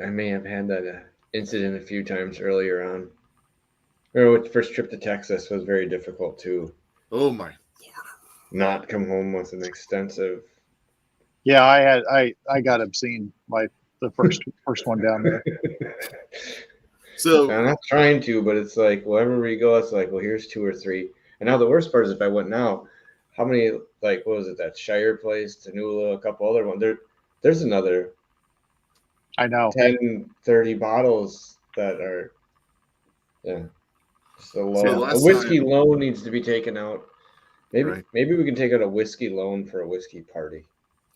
had that incident a few times earlier on. Remember, the first trip to Texas was very difficult too. Oh my Lord. Not come home with an extensive. Yeah, I got obscene by the first one down there. So I'm not trying to, but it's like wherever we go, it's like, well, here's 2 or 3. And now the worst part is if I went now, how many, like, what was it, that Shire place, Tanula, a couple other ones. There's another I know. 10, 30 bottles that are, yeah, just a See, loan. A last whiskey time- loan needs to be taken out. Maybe Right. maybe we can take out a whiskey loan for a whiskey party.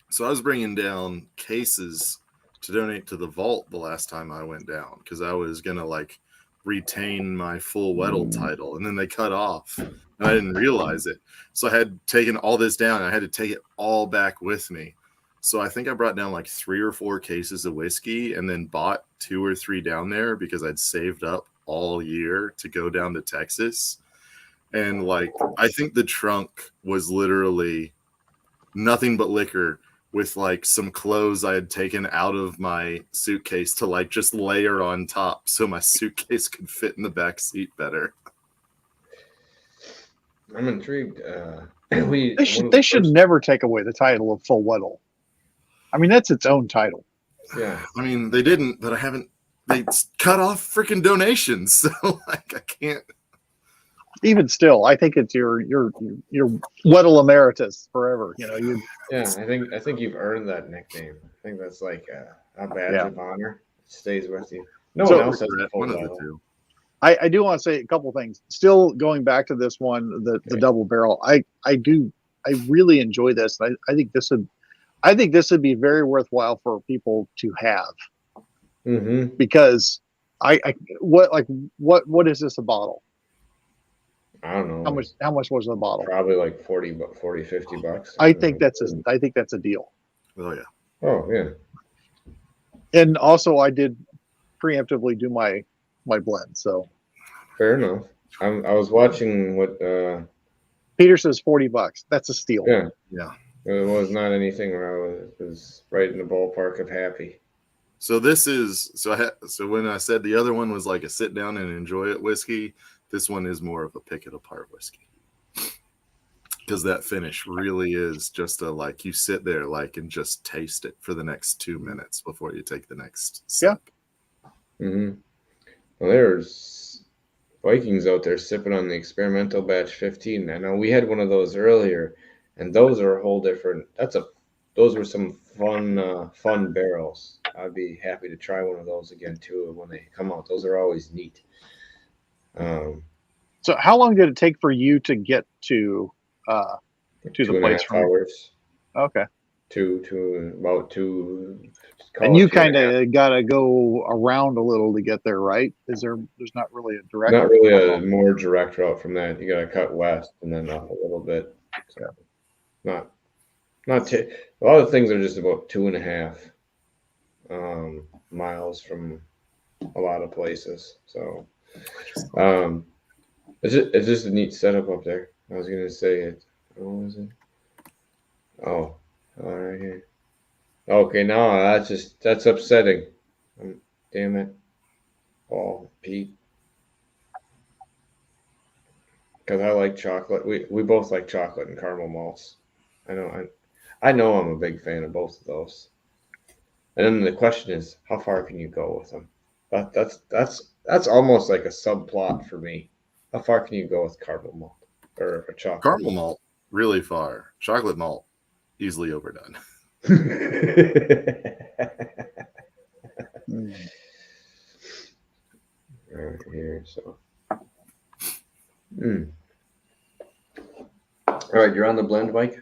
So I was bringing down cases to donate to the vault the last time I went down because I was going to like retain my full Weddle title, and then they cut off and I didn't realize it. So I had taken all this down and I had to take it all back with me. So I think I brought down like 3 or 4 cases of whiskey and then bought 2 or 3 down there because I'd saved up all year to go down to Texas. And like, I think the trunk was literally nothing but liquor with like some clothes I had taken out of my suitcase to like just layer on top so my suitcase could fit in the back seat better. I'm intrigued. They should never take away the title of full Weddle. I mean, that's its own title. Yeah. I mean, they didn't, but they cut off freaking donations. So like, I can't. Even still, I think it's your Weddle emeritus forever. You know, Yeah, I think you've earned that nickname. I think that's like a badge of honor. It stays with you. No So- one else has a full One of the bottle. two. I do want to say a couple things. Still going back to this one, the double barrel. I really enjoy this. I think this would be very worthwhile for people to have Mm-hmm. because what is this a bottle? I don't know. How much was the bottle? Probably like 40, 50 bucks. I think that's a deal. Oh yeah. Oh yeah. And also, I did preemptively do my blend. So Fair enough. I was watching what. Peter says $40. That's a steal. Yeah. Yeah. It was not anything where I was right in the ballpark of happy. So this is so when I said the other one was like a sit down and enjoy it whiskey, this one is more of a pick it apart whiskey. Because that finish really is just a like you sit there like and just taste it for the next 2 minutes before you take the next sip. Mm-hmm. Well, there's Vikings out there sipping on the experimental batch 15. I know we had one of those earlier, and those are a whole different. Those were some fun barrels. I'd be happy to try one of those again too when they come out. Those are always neat. So how long did it take for you to get to the place from? hours. Okay. About 2. And you kind of got to go around a little to get there, right? There's not really a direct. Not really a more direct route from that. You got to cut west and then up a little bit. So a lot of things are just about 2.5 miles from a lot of places. So it's just a neat setup up there. I was gonna say it. What was it? Oh, all right here. Okay, no, that's upsetting. Damn it. Oh, Pete. Because I like chocolate. We both like chocolate and caramel malts. I know I'm a big fan of both of those. And then the question is, how far can you go with them? That's almost like a subplot for me. How far can you go with caramel malt or a chocolate? Caramel malt, really far. Chocolate malt, easily overdone. Right here, so. All right, you're on the blend, Mike.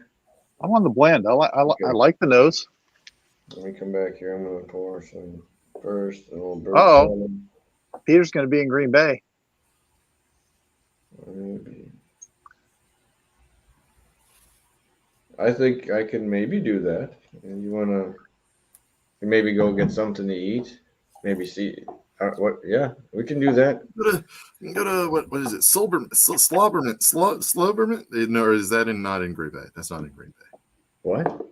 I'm on the blend. I like the nose. Let me come back here. I'm going to pour some first, a little bird Uh-oh. salmon. Peter's going to be in Green Bay. I think I can maybe do that. And you want to maybe go get something to eat? Maybe see what? Yeah, we can do that. Go to what is it? Slobberman? No, or is that not in Green Bay? That's not in Green Bay. What?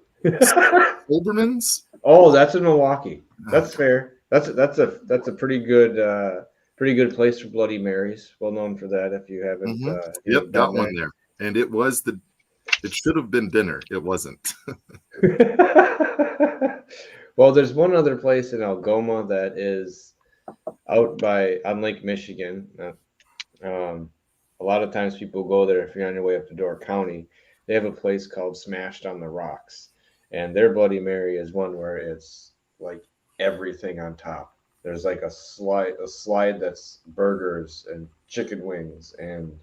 Silberman's? Oh, that's in Milwaukee. That's fair. That's a pretty good place for Bloody Marys. Well known for that. If you haven't, Yep, got one there. And it should have been dinner. It wasn't. Well, there's one other place in Algoma that is out on Lake Michigan. A lot of times people go there if you're on your way up to Door County. They have a place called Smashed on the Rocks, and their Bloody Mary is one where it's like everything on top. There's like a slide that's burgers and chicken wings and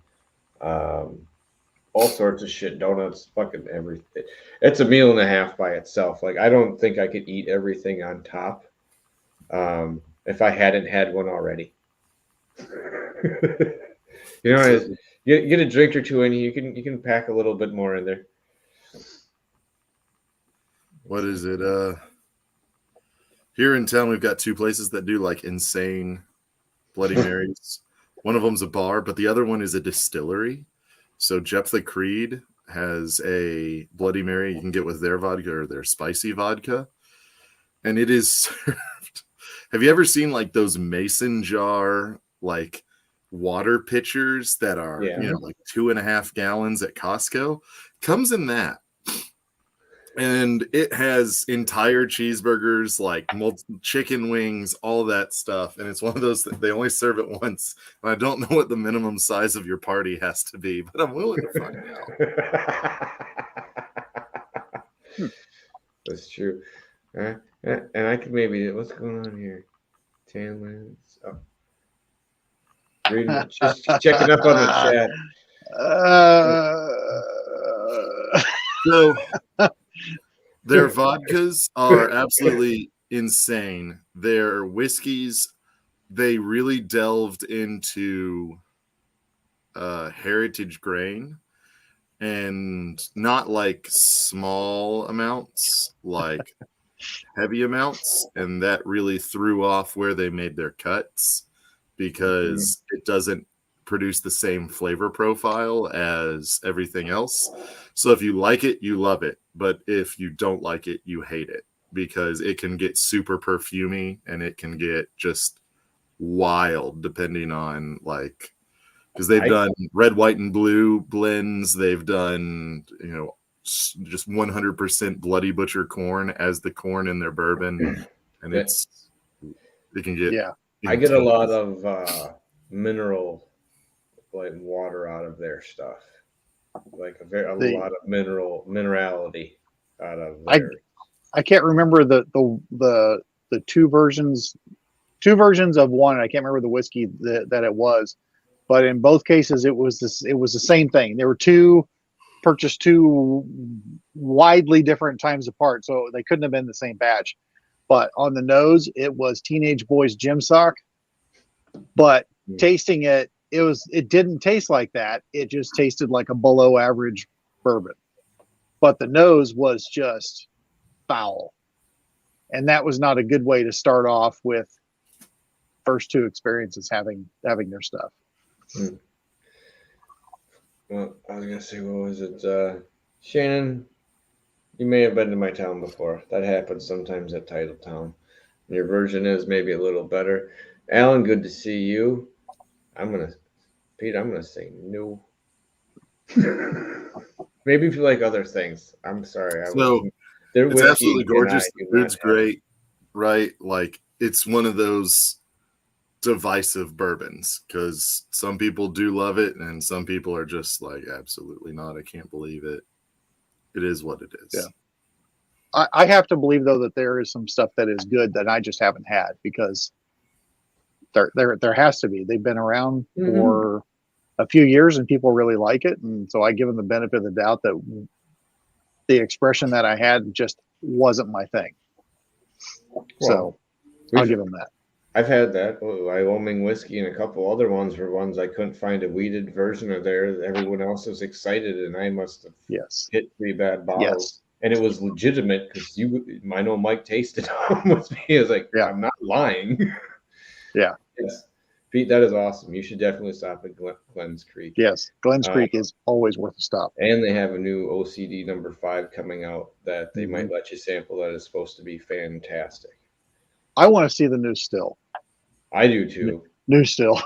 all sorts of shit, donuts, fucking everything. It's a meal and a half by itself. Like, I don't think I could eat everything on top if I hadn't had one already. You know, you get a drink or two in, you can pack a little bit more in there. What is it? Here in town, we've got two places that do like insane Bloody Marys. One of them's a bar, but the other one is a distillery. So Jephthah Creed has a Bloody Mary you can get with their vodka or their spicy vodka. And it is served. Have you ever seen like those mason jar, like water pitchers that are, like 2.5 gallons at Costco? Comes in that. And it has entire cheeseburgers, like chicken wings, all that stuff. And it's one of those that they only serve it once. And I don't know what the minimum size of your party has to be, but I'm willing to find out. That's true. And I could maybe, what's going on here? 10 minutes. Oh. Just checking up on the chat. So their vodkas are absolutely insane. Their whiskeys, they really delved into heritage grain, and not like small amounts, like heavy amounts. And that really threw off where they made their cuts because it doesn't produce the same flavor profile as everything else. So if you like it, you love it. But if you don't like it, you hate it, because it can get super perfumey and it can get just wild depending on like, because they've done red, white, and blue blends. They've done, just 100% Bloody Butcher corn as the corn in their bourbon. And it can get, I get a lot of mineral like water out of their stuff, like a lot of minerality out of there. I can't remember the two versions of one. I can't remember the whiskey that it was, but in both cases it was the same thing. There were purchased two widely different times apart, so they couldn't have been the same batch. But on the nose, it was Teenage Boy's Gym Sock, but tasting it, it didn't taste like that. It just tasted like a below average bourbon, but the nose was just foul. And that was not a good way to start off with first two experiences having their stuff. Well, I was gonna say, what was it? Shannon, you may have been to my town before. That happens sometimes at Titletown. Your version is maybe a little better. Alan, good to see you. Pete, I'm gonna say no. Maybe if you like other things. I'm sorry. It's absolutely gorgeous. The food's great, right? Like, it's one of those divisive bourbons, because some people do love it and some people are just like, absolutely not. I can't believe it. It is what it is. Yeah. I have to believe though that there is some stuff that is good that I just haven't had, because there has to be. They've been around for a few years and people really like it, and so I give them the benefit of the doubt that the expression that I had just wasn't my thing. So I'll give them that. I've had that Wyoming whiskey and a couple other ones were ones I couldn't find a weeded version of there. Everyone else was excited, and I must have hit 3 bad bottles. And it was legitimate because I know Mike tasted them with me. He was like, I'm not lying. Yeah. Pete, that is awesome. You should definitely stop at Glens Creek. Yes, Glens Creek is always worth a stop. And they have a new OCD number 5 coming out that they might let you sample that is supposed to be fantastic. I want to see the new still. I do too. New still.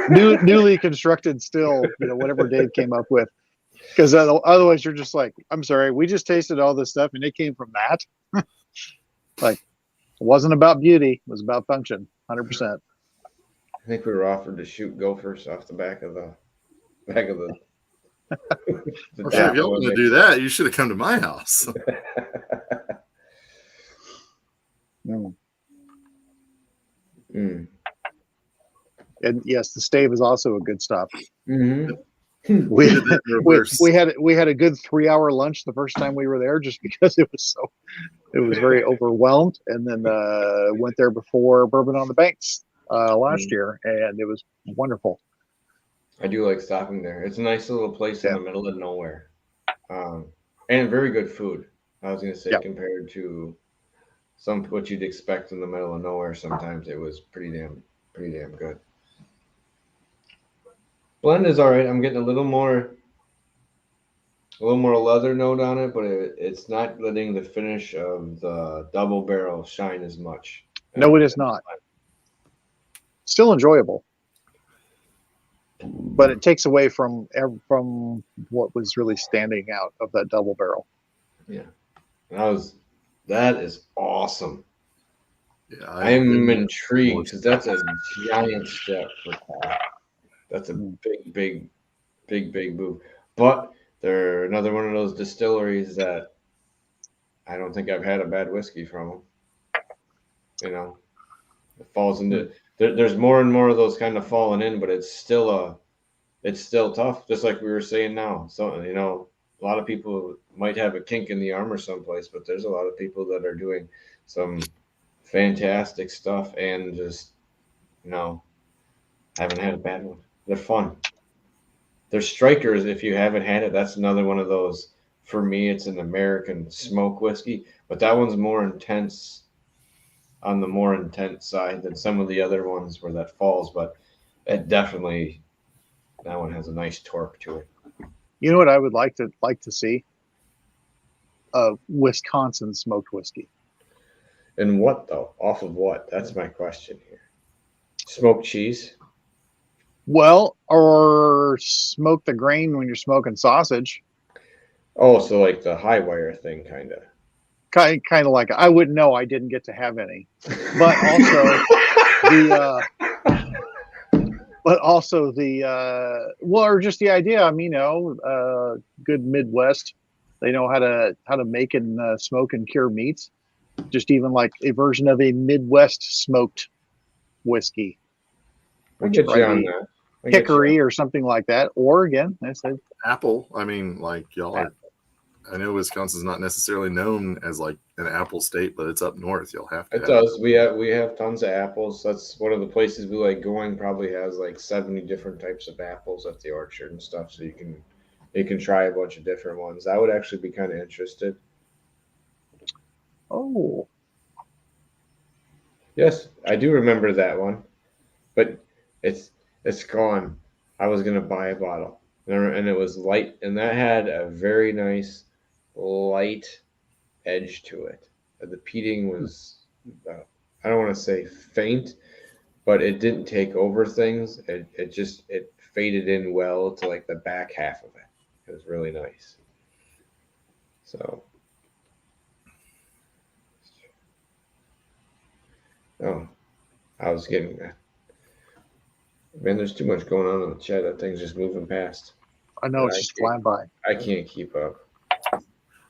Newly constructed still, whatever Dave came up with. Because otherwise you're just like, I'm sorry, we just tasted all this stuff and it came from that. Like, it wasn't about beauty, it was about function, 100%. I think we were offered to shoot gophers off the back of the well, if y'all want to do that, you should have come to my house. And yes, the stave is also a good stop. Mm-hmm. We had a good 3-hour lunch the first time we were there, just because it was very overwhelmed, and then went there before Bourbon on the Banks last year, and it was wonderful. I do like stopping there. It's a nice little place in the middle of nowhere, and very good food. I was going to say compared to what you'd expect in the middle of nowhere, sometimes it was pretty damn good. Blend is all right. I'm getting a little more leather note on it, but it's not letting the finish of the double barrel shine as much. No, it is not. Still enjoyable, but it takes away from what was really standing out of that double barrel. Yeah, that is awesome. Yeah, I'm intrigued because that's a giant step for Paul. That's a big move. But they're another one of those distilleries that I don't think I've had a bad whiskey from them. It falls into there's more and more of those kind of falling in, but it's still tough, just like we were saying now. So a lot of people might have a kink in the armor someplace, but there's a lot of people that are doing some fantastic stuff and just haven't had a bad one. They're fun. They're strikers. If you haven't had it, that's another one of those. For me, it's an American smoke whiskey, but that one's more intense, on the more intense side than some of the other ones where that falls. But that one has a nice torque to it. You know what I would like to see? Wisconsin smoked whiskey. And what though? Off of what? That's my question here. Smoked cheese? Well, or smoke the grain when you're smoking sausage. Oh, so like the high wire thing, kind of. Kind of like, I wouldn't know. I didn't get to have any, but also or just the idea. I mean, good Midwest. They know how to make and smoke and cure meats. Just even like a version of a Midwest smoked whiskey. I'll get you on that. Hickory or something like that. Or again, I said apple. I mean, like y'all are, I know Wisconsin's not necessarily known as like an apple state, but it's up north. You'll have to. It does. We have tons of apples. That's one of the places we like going. Probably has like 70 different types of apples at the orchard and stuff. So you can try a bunch of different ones. I would actually be kind of interested. Oh. Yes, I do remember that one, but it's gone. I was gonna buy a bottle, and it was light, and that had a very nice light edge to it. The peating was, I don't want to say faint, but it didn't take over things. It faded in well to like the back half of it. It was really nice. So. Oh, I was getting that. Man, there's too much going on in the chat. That thing's just moving past. I know, it's just flying by. I can't keep up.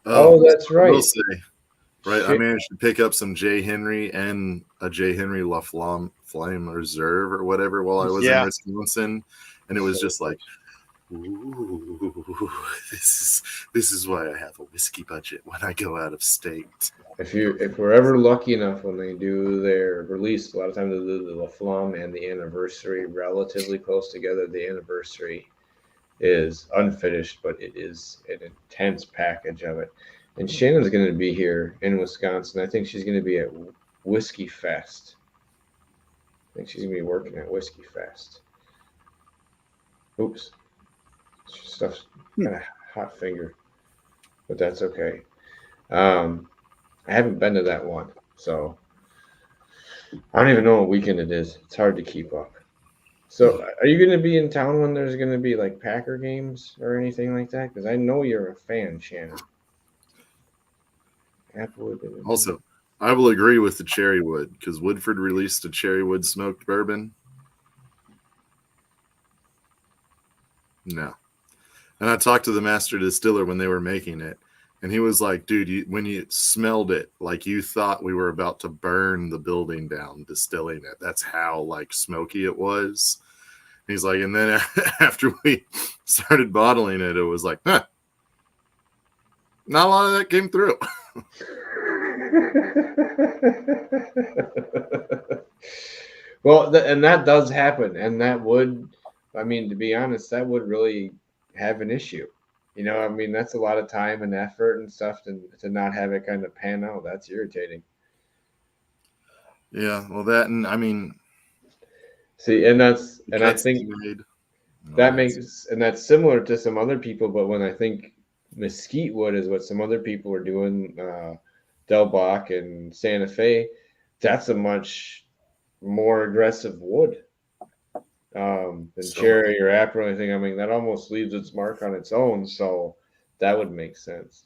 Oh, that's I will right. say, right, I Shit. managed to pick up some J. Henry and a J. Henry La Flamme Reserve or whatever while I was in Yeah. Wisconsin. And it was just like, ooh, this is why I have a whiskey budget when I go out of state. If we're ever lucky enough when they do their release, a lot of times they do the La Flamme and the anniversary relatively close together. The anniversary is unfinished, but it is an intense package of it. And Shannon's going to be here in Wisconsin. I think she's going to be at Whiskey Fest. I think she's going to be working at Whiskey Fest. Oops. Stuff's got a hot finger, but that's okay. I haven't been to that one, so I don't even know what weekend it is. It's hard to keep up. So, are you going to be in town when there's going to be like Packer games or anything like that? Because I know you're a fan, Shannon. Applewood. Also, I will agree with the Cherrywood because Woodford released a Cherrywood smoked bourbon. No. And I talked to the master distiller when they were making it. And he was like, dude, when you smelled it, like you thought we were about to burn the building down distilling it. That's how like smoky it was. And he's like, and then after we started bottling it, it was like, not a lot of that came through. Well, and that does happen. And that would, I mean, to be honest, that would really have an issue. You know, I mean, that's a lot of time and effort and stuff to not have it kind of pan out. That's irritating. Yeah, well, that, and I mean, See, and I cuts think he made. that makes, and that's similar to some other people, but when I think mesquite wood is what some other people are doing, Del Bach and Santa Fe, that's a much more aggressive wood than So- cherry or apple or anything. I mean, that almost leaves its mark on its own, so that would make sense.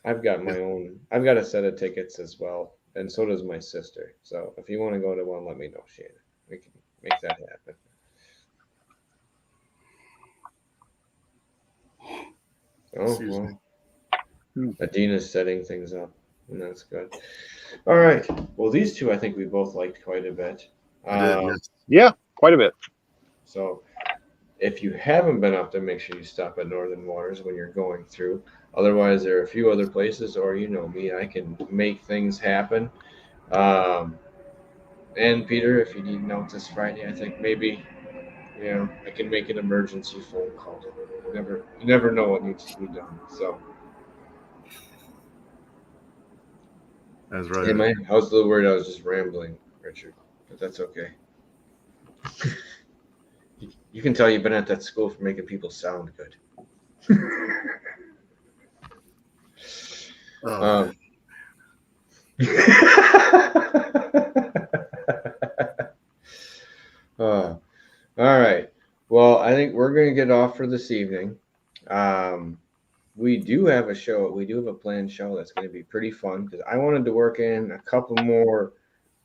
I've got my own. I've got a set of tickets as well, and so does my sister. So if you want to go to one, let me know, Shannon. We can make that happen. Oh, Excuse me. well. Adina's setting things up, and that's good. All right. Well, these two I think we both liked quite a bit. I did, yes. Yeah, quite a bit. So if you haven't been up there, make sure you stop at Northern Waters when you're going through. Otherwise, there are a few other places, or you know me, I can make things happen. And Peter, if you need notes this Friday, I think maybe I can make an emergency phone call. You never know what needs to be done. So, That's right. hey man, I was a little worried I was just rambling, Richard, but that's okay. You can tell you've been at that school for making people sound good. Oh, All right. Well, I think we're going to get off for this evening. We do have a show. We do have a planned show that's going to be pretty fun because I wanted to work in a couple more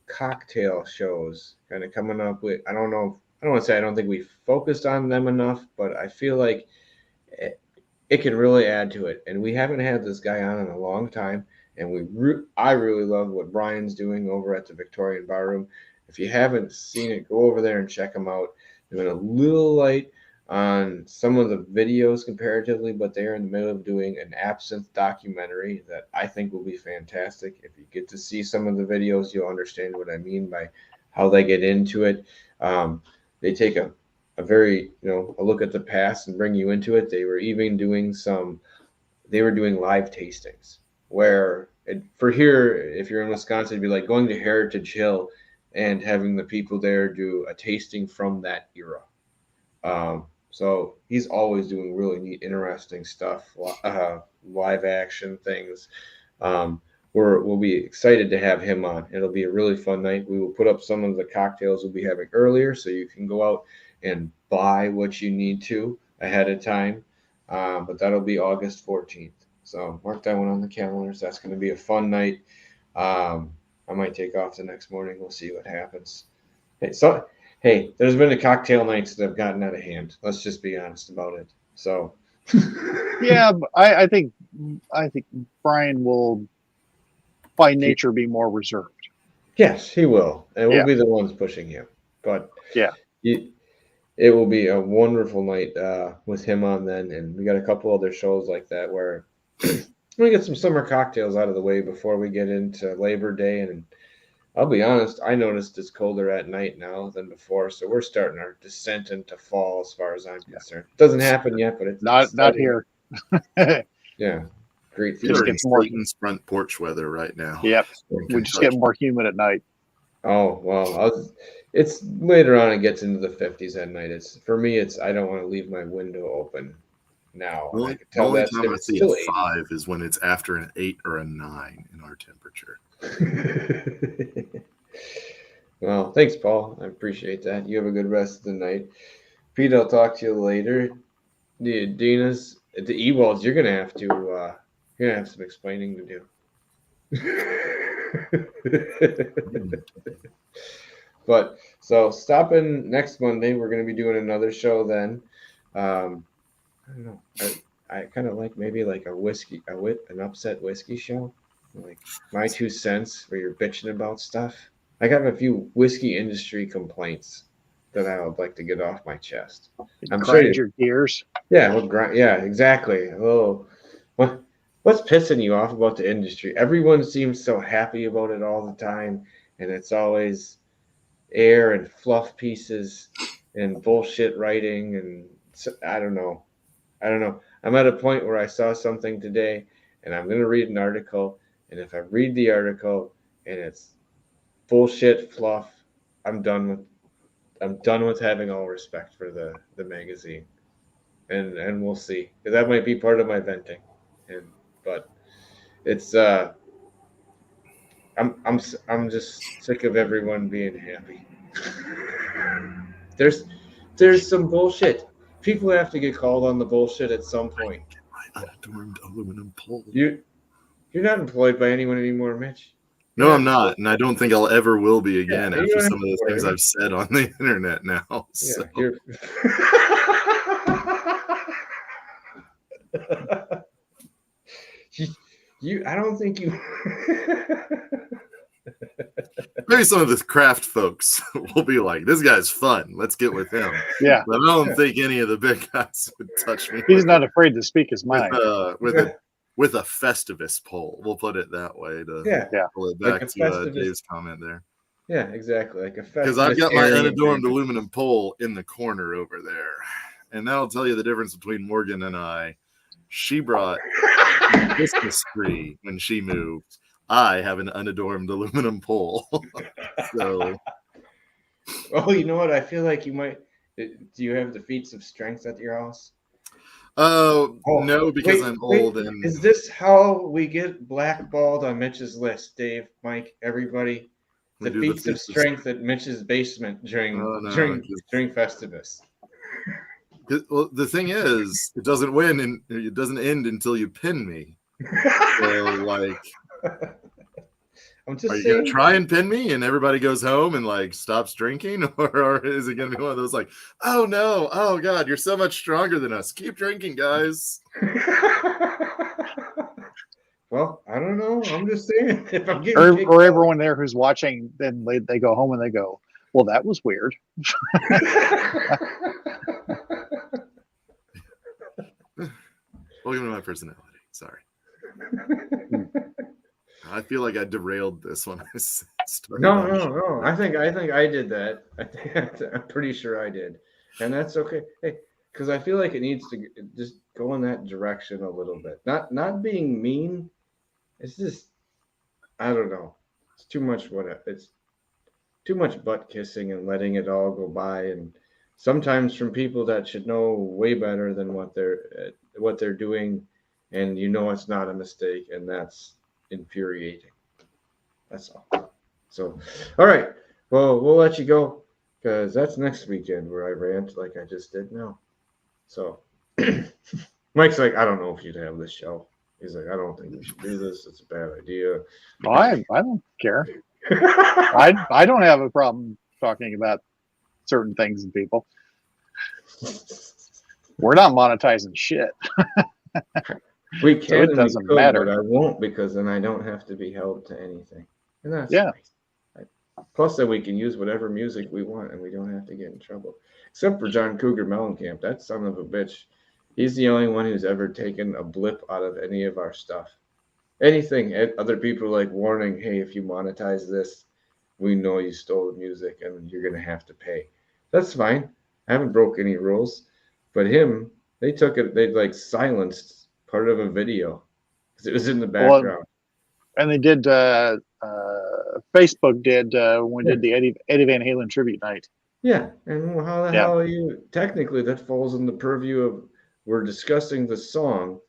cocktail shows kind of coming up with. I don't know. I don't want to say I don't think we focused on them enough, but I feel like it can really add to it. And we haven't had this guy on in a long time. And I really love what Brian's doing over at the Victorian Barroom. If you haven't seen it, go over there and check them out. They've been a little light on some of the videos comparatively, but they're in the middle of doing an absinthe documentary that I think will be fantastic. If you get to see some of the videos, you'll understand what I mean by how they get into it. They take a very, a look at the past and bring you into it. They were even doing live tastings where for here, if you're in Wisconsin, it'd be like going to Heritage Hill and having the people there do a tasting from that era. So he's always doing really neat, interesting stuff, live action things. We'll be excited to have him on. It'll be a really fun night. We will put up some of the cocktails we'll be having earlier, so you can go out and buy what you need to ahead of time. But that'll be August 14th. So mark that one on the calendars. That's going to be a fun night. I might take off the next morning. We'll see what happens. Hey, there's been a cocktail nights that have gotten out of hand. Let's just be honest about it. So Yeah, but I think Brian will, by nature, be more reserved. Yes, he will, and we'll Yeah. be the ones pushing him. But Yeah. it will be a wonderful night with him on then, and we got a couple other shows like that where we get some summer cocktails out of the way before we get into Labor Day. And I'll be honest, I noticed it's colder at night now than before, so we're starting our descent into fall as far as I'm concerned. Doesn't happen yet, but it's Not starting. here. Yeah, great Just feeling. get It's more. Satan's front porch weather right now. Yep. in We just Kentucky. get more humid at night. Oh well, it's later on. It gets into the 50s at night. It's for me. It's I don't want to leave my window open now. The I only, can the tell only that's time if I it's see still a 5 is when it's after an 8 or a 9 in our temperature. 80. Well, thanks, Paul. I appreciate that. You have a good rest of the night. Pete, I'll talk to you later. The Dina's the Ewalds. You're gonna have some explaining to do. But so stop in next Monday. We're going to be doing another show then. I don't know. I kind of like maybe like an upset whiskey show, like my 2 cents where you're bitching about stuff. I have a few whiskey industry complaints that I would like to get off my chest. I'm sure. Grind your gears. Yeah, yeah, exactly. Oh, what's pissing you off about the industry? Everyone seems so happy about it all the time, and it's always air and fluff pieces and bullshit writing, and I don't know. I'm at a point where I saw something today, and I'm going to read an article, and if I read the article and it's bullshit fluff, I'm done with having all respect for the magazine. And we'll see. That might be part of my venting. But it's I'm just sick of everyone being happy. There's some bullshit. People have to get called on the bullshit at some point. My unadorned aluminum pole. You're not employed by anyone anymore, Mitch. No, I'm not, and I don't think I'll ever will be again Yeah, you after don't some have of the to things worry. I've said on the internet now. Yeah, So. you're. I don't think you. Maybe some of the craft folks will be like, "This guy's fun. Let's get with him." Yeah. But I don't think any of the big guys would touch me. He's not afraid to speak his mind. With a Festivus poll. We'll put it that way to pull it Like back a to Festivus. Dave's comment there. Yeah, exactly. Like a Because I've got my Festivus unadorned area. aluminum pole in the corner over there, and that'll tell you the difference between Morgan and I. She brought a Christmas tree when she moved. I have an unadorned aluminum pole. So, Oh, you know what? I feel like you might. Do you have the feats of strength at your house? no, because I'm old wait. and Is this how we get blackballed on Mitch's list, Dave, Mike, everybody? we The do feats of strength at Mitch's basement during Festivus. Well, the thing is, it doesn't win and it doesn't end until you pin me. So, like, I'm just are you saying. gonna try and pin me and everybody goes home and like stops drinking, or is it gonna be one of those like, oh no, oh god, you're so much stronger than us. Keep drinking, guys. Well, I don't know. I'm just saying. If I'm getting kicked Or out- everyone there who's watching, then they go home and they go, well, that was weird. Welcome to my personality. Sorry. I feel like I derailed this when I started. No. I think I did that. I'm pretty sure I did, and that's okay. Hey, because I feel like it needs to just go in that direction a little bit. Not being mean. It's just I don't know. It's too much. It's too much butt kissing and letting it all go by, and sometimes from people that should know way better than what they're doing, and you know it's not a mistake, and that's infuriating. That's all. So, all right. Well, we'll let you go because that's next weekend where I rant like I just did now. So, Mike's like, I don't know if you'd have this show. He's like, I don't think we should do this. It's a bad idea. Well, I don't care. I don't have a problem talking about certain things and people. We're not monetizing shit. We can, So it and doesn't we could, matter. but I won't, because then I don't have to be held to anything. And that's Yeah. nice. Plus, that we can use whatever music we want, and we don't have to get in trouble. Except for John Cougar Mellencamp. That son of a bitch. He's the only one who's ever taken a blip out of any of our stuff. Anything. Other people are like warning, hey, if you monetize this, we know you stole the music and you're going to have to pay. That's fine. I haven't broke any rules. But him, they took it, they like silenced part of a video because it was in the background. And they did, Facebook did when we did the Eddie Van Halen tribute night. Yeah. And how the hell are you? Technically, that falls in the purview of we're discussing the song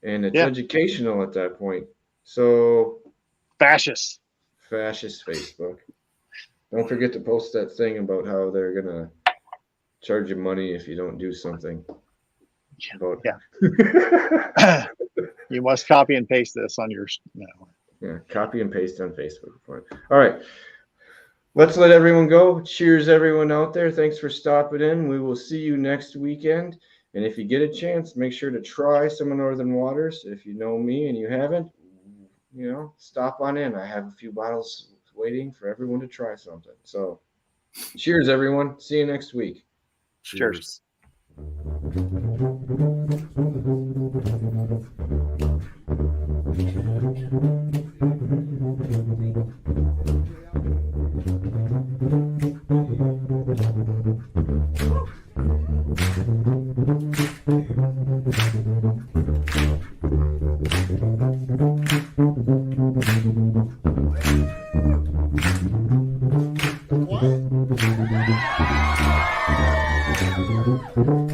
and it's educational at that point. So, fascist Facebook. Don't forget to post that thing about how they're going to charge you money if you don't do something. You must copy and paste this on your. Yeah, copy and paste on Facebook. All right. Let's let everyone go. Cheers, everyone out there. Thanks for stopping in. We will see you next weekend. And if you get a chance, make sure to try some of Northern Waters. If you know me and you haven't, stop on in. I have a few bottles waiting for everyone to try something. So, cheers, everyone. See you next week. Cheers. What?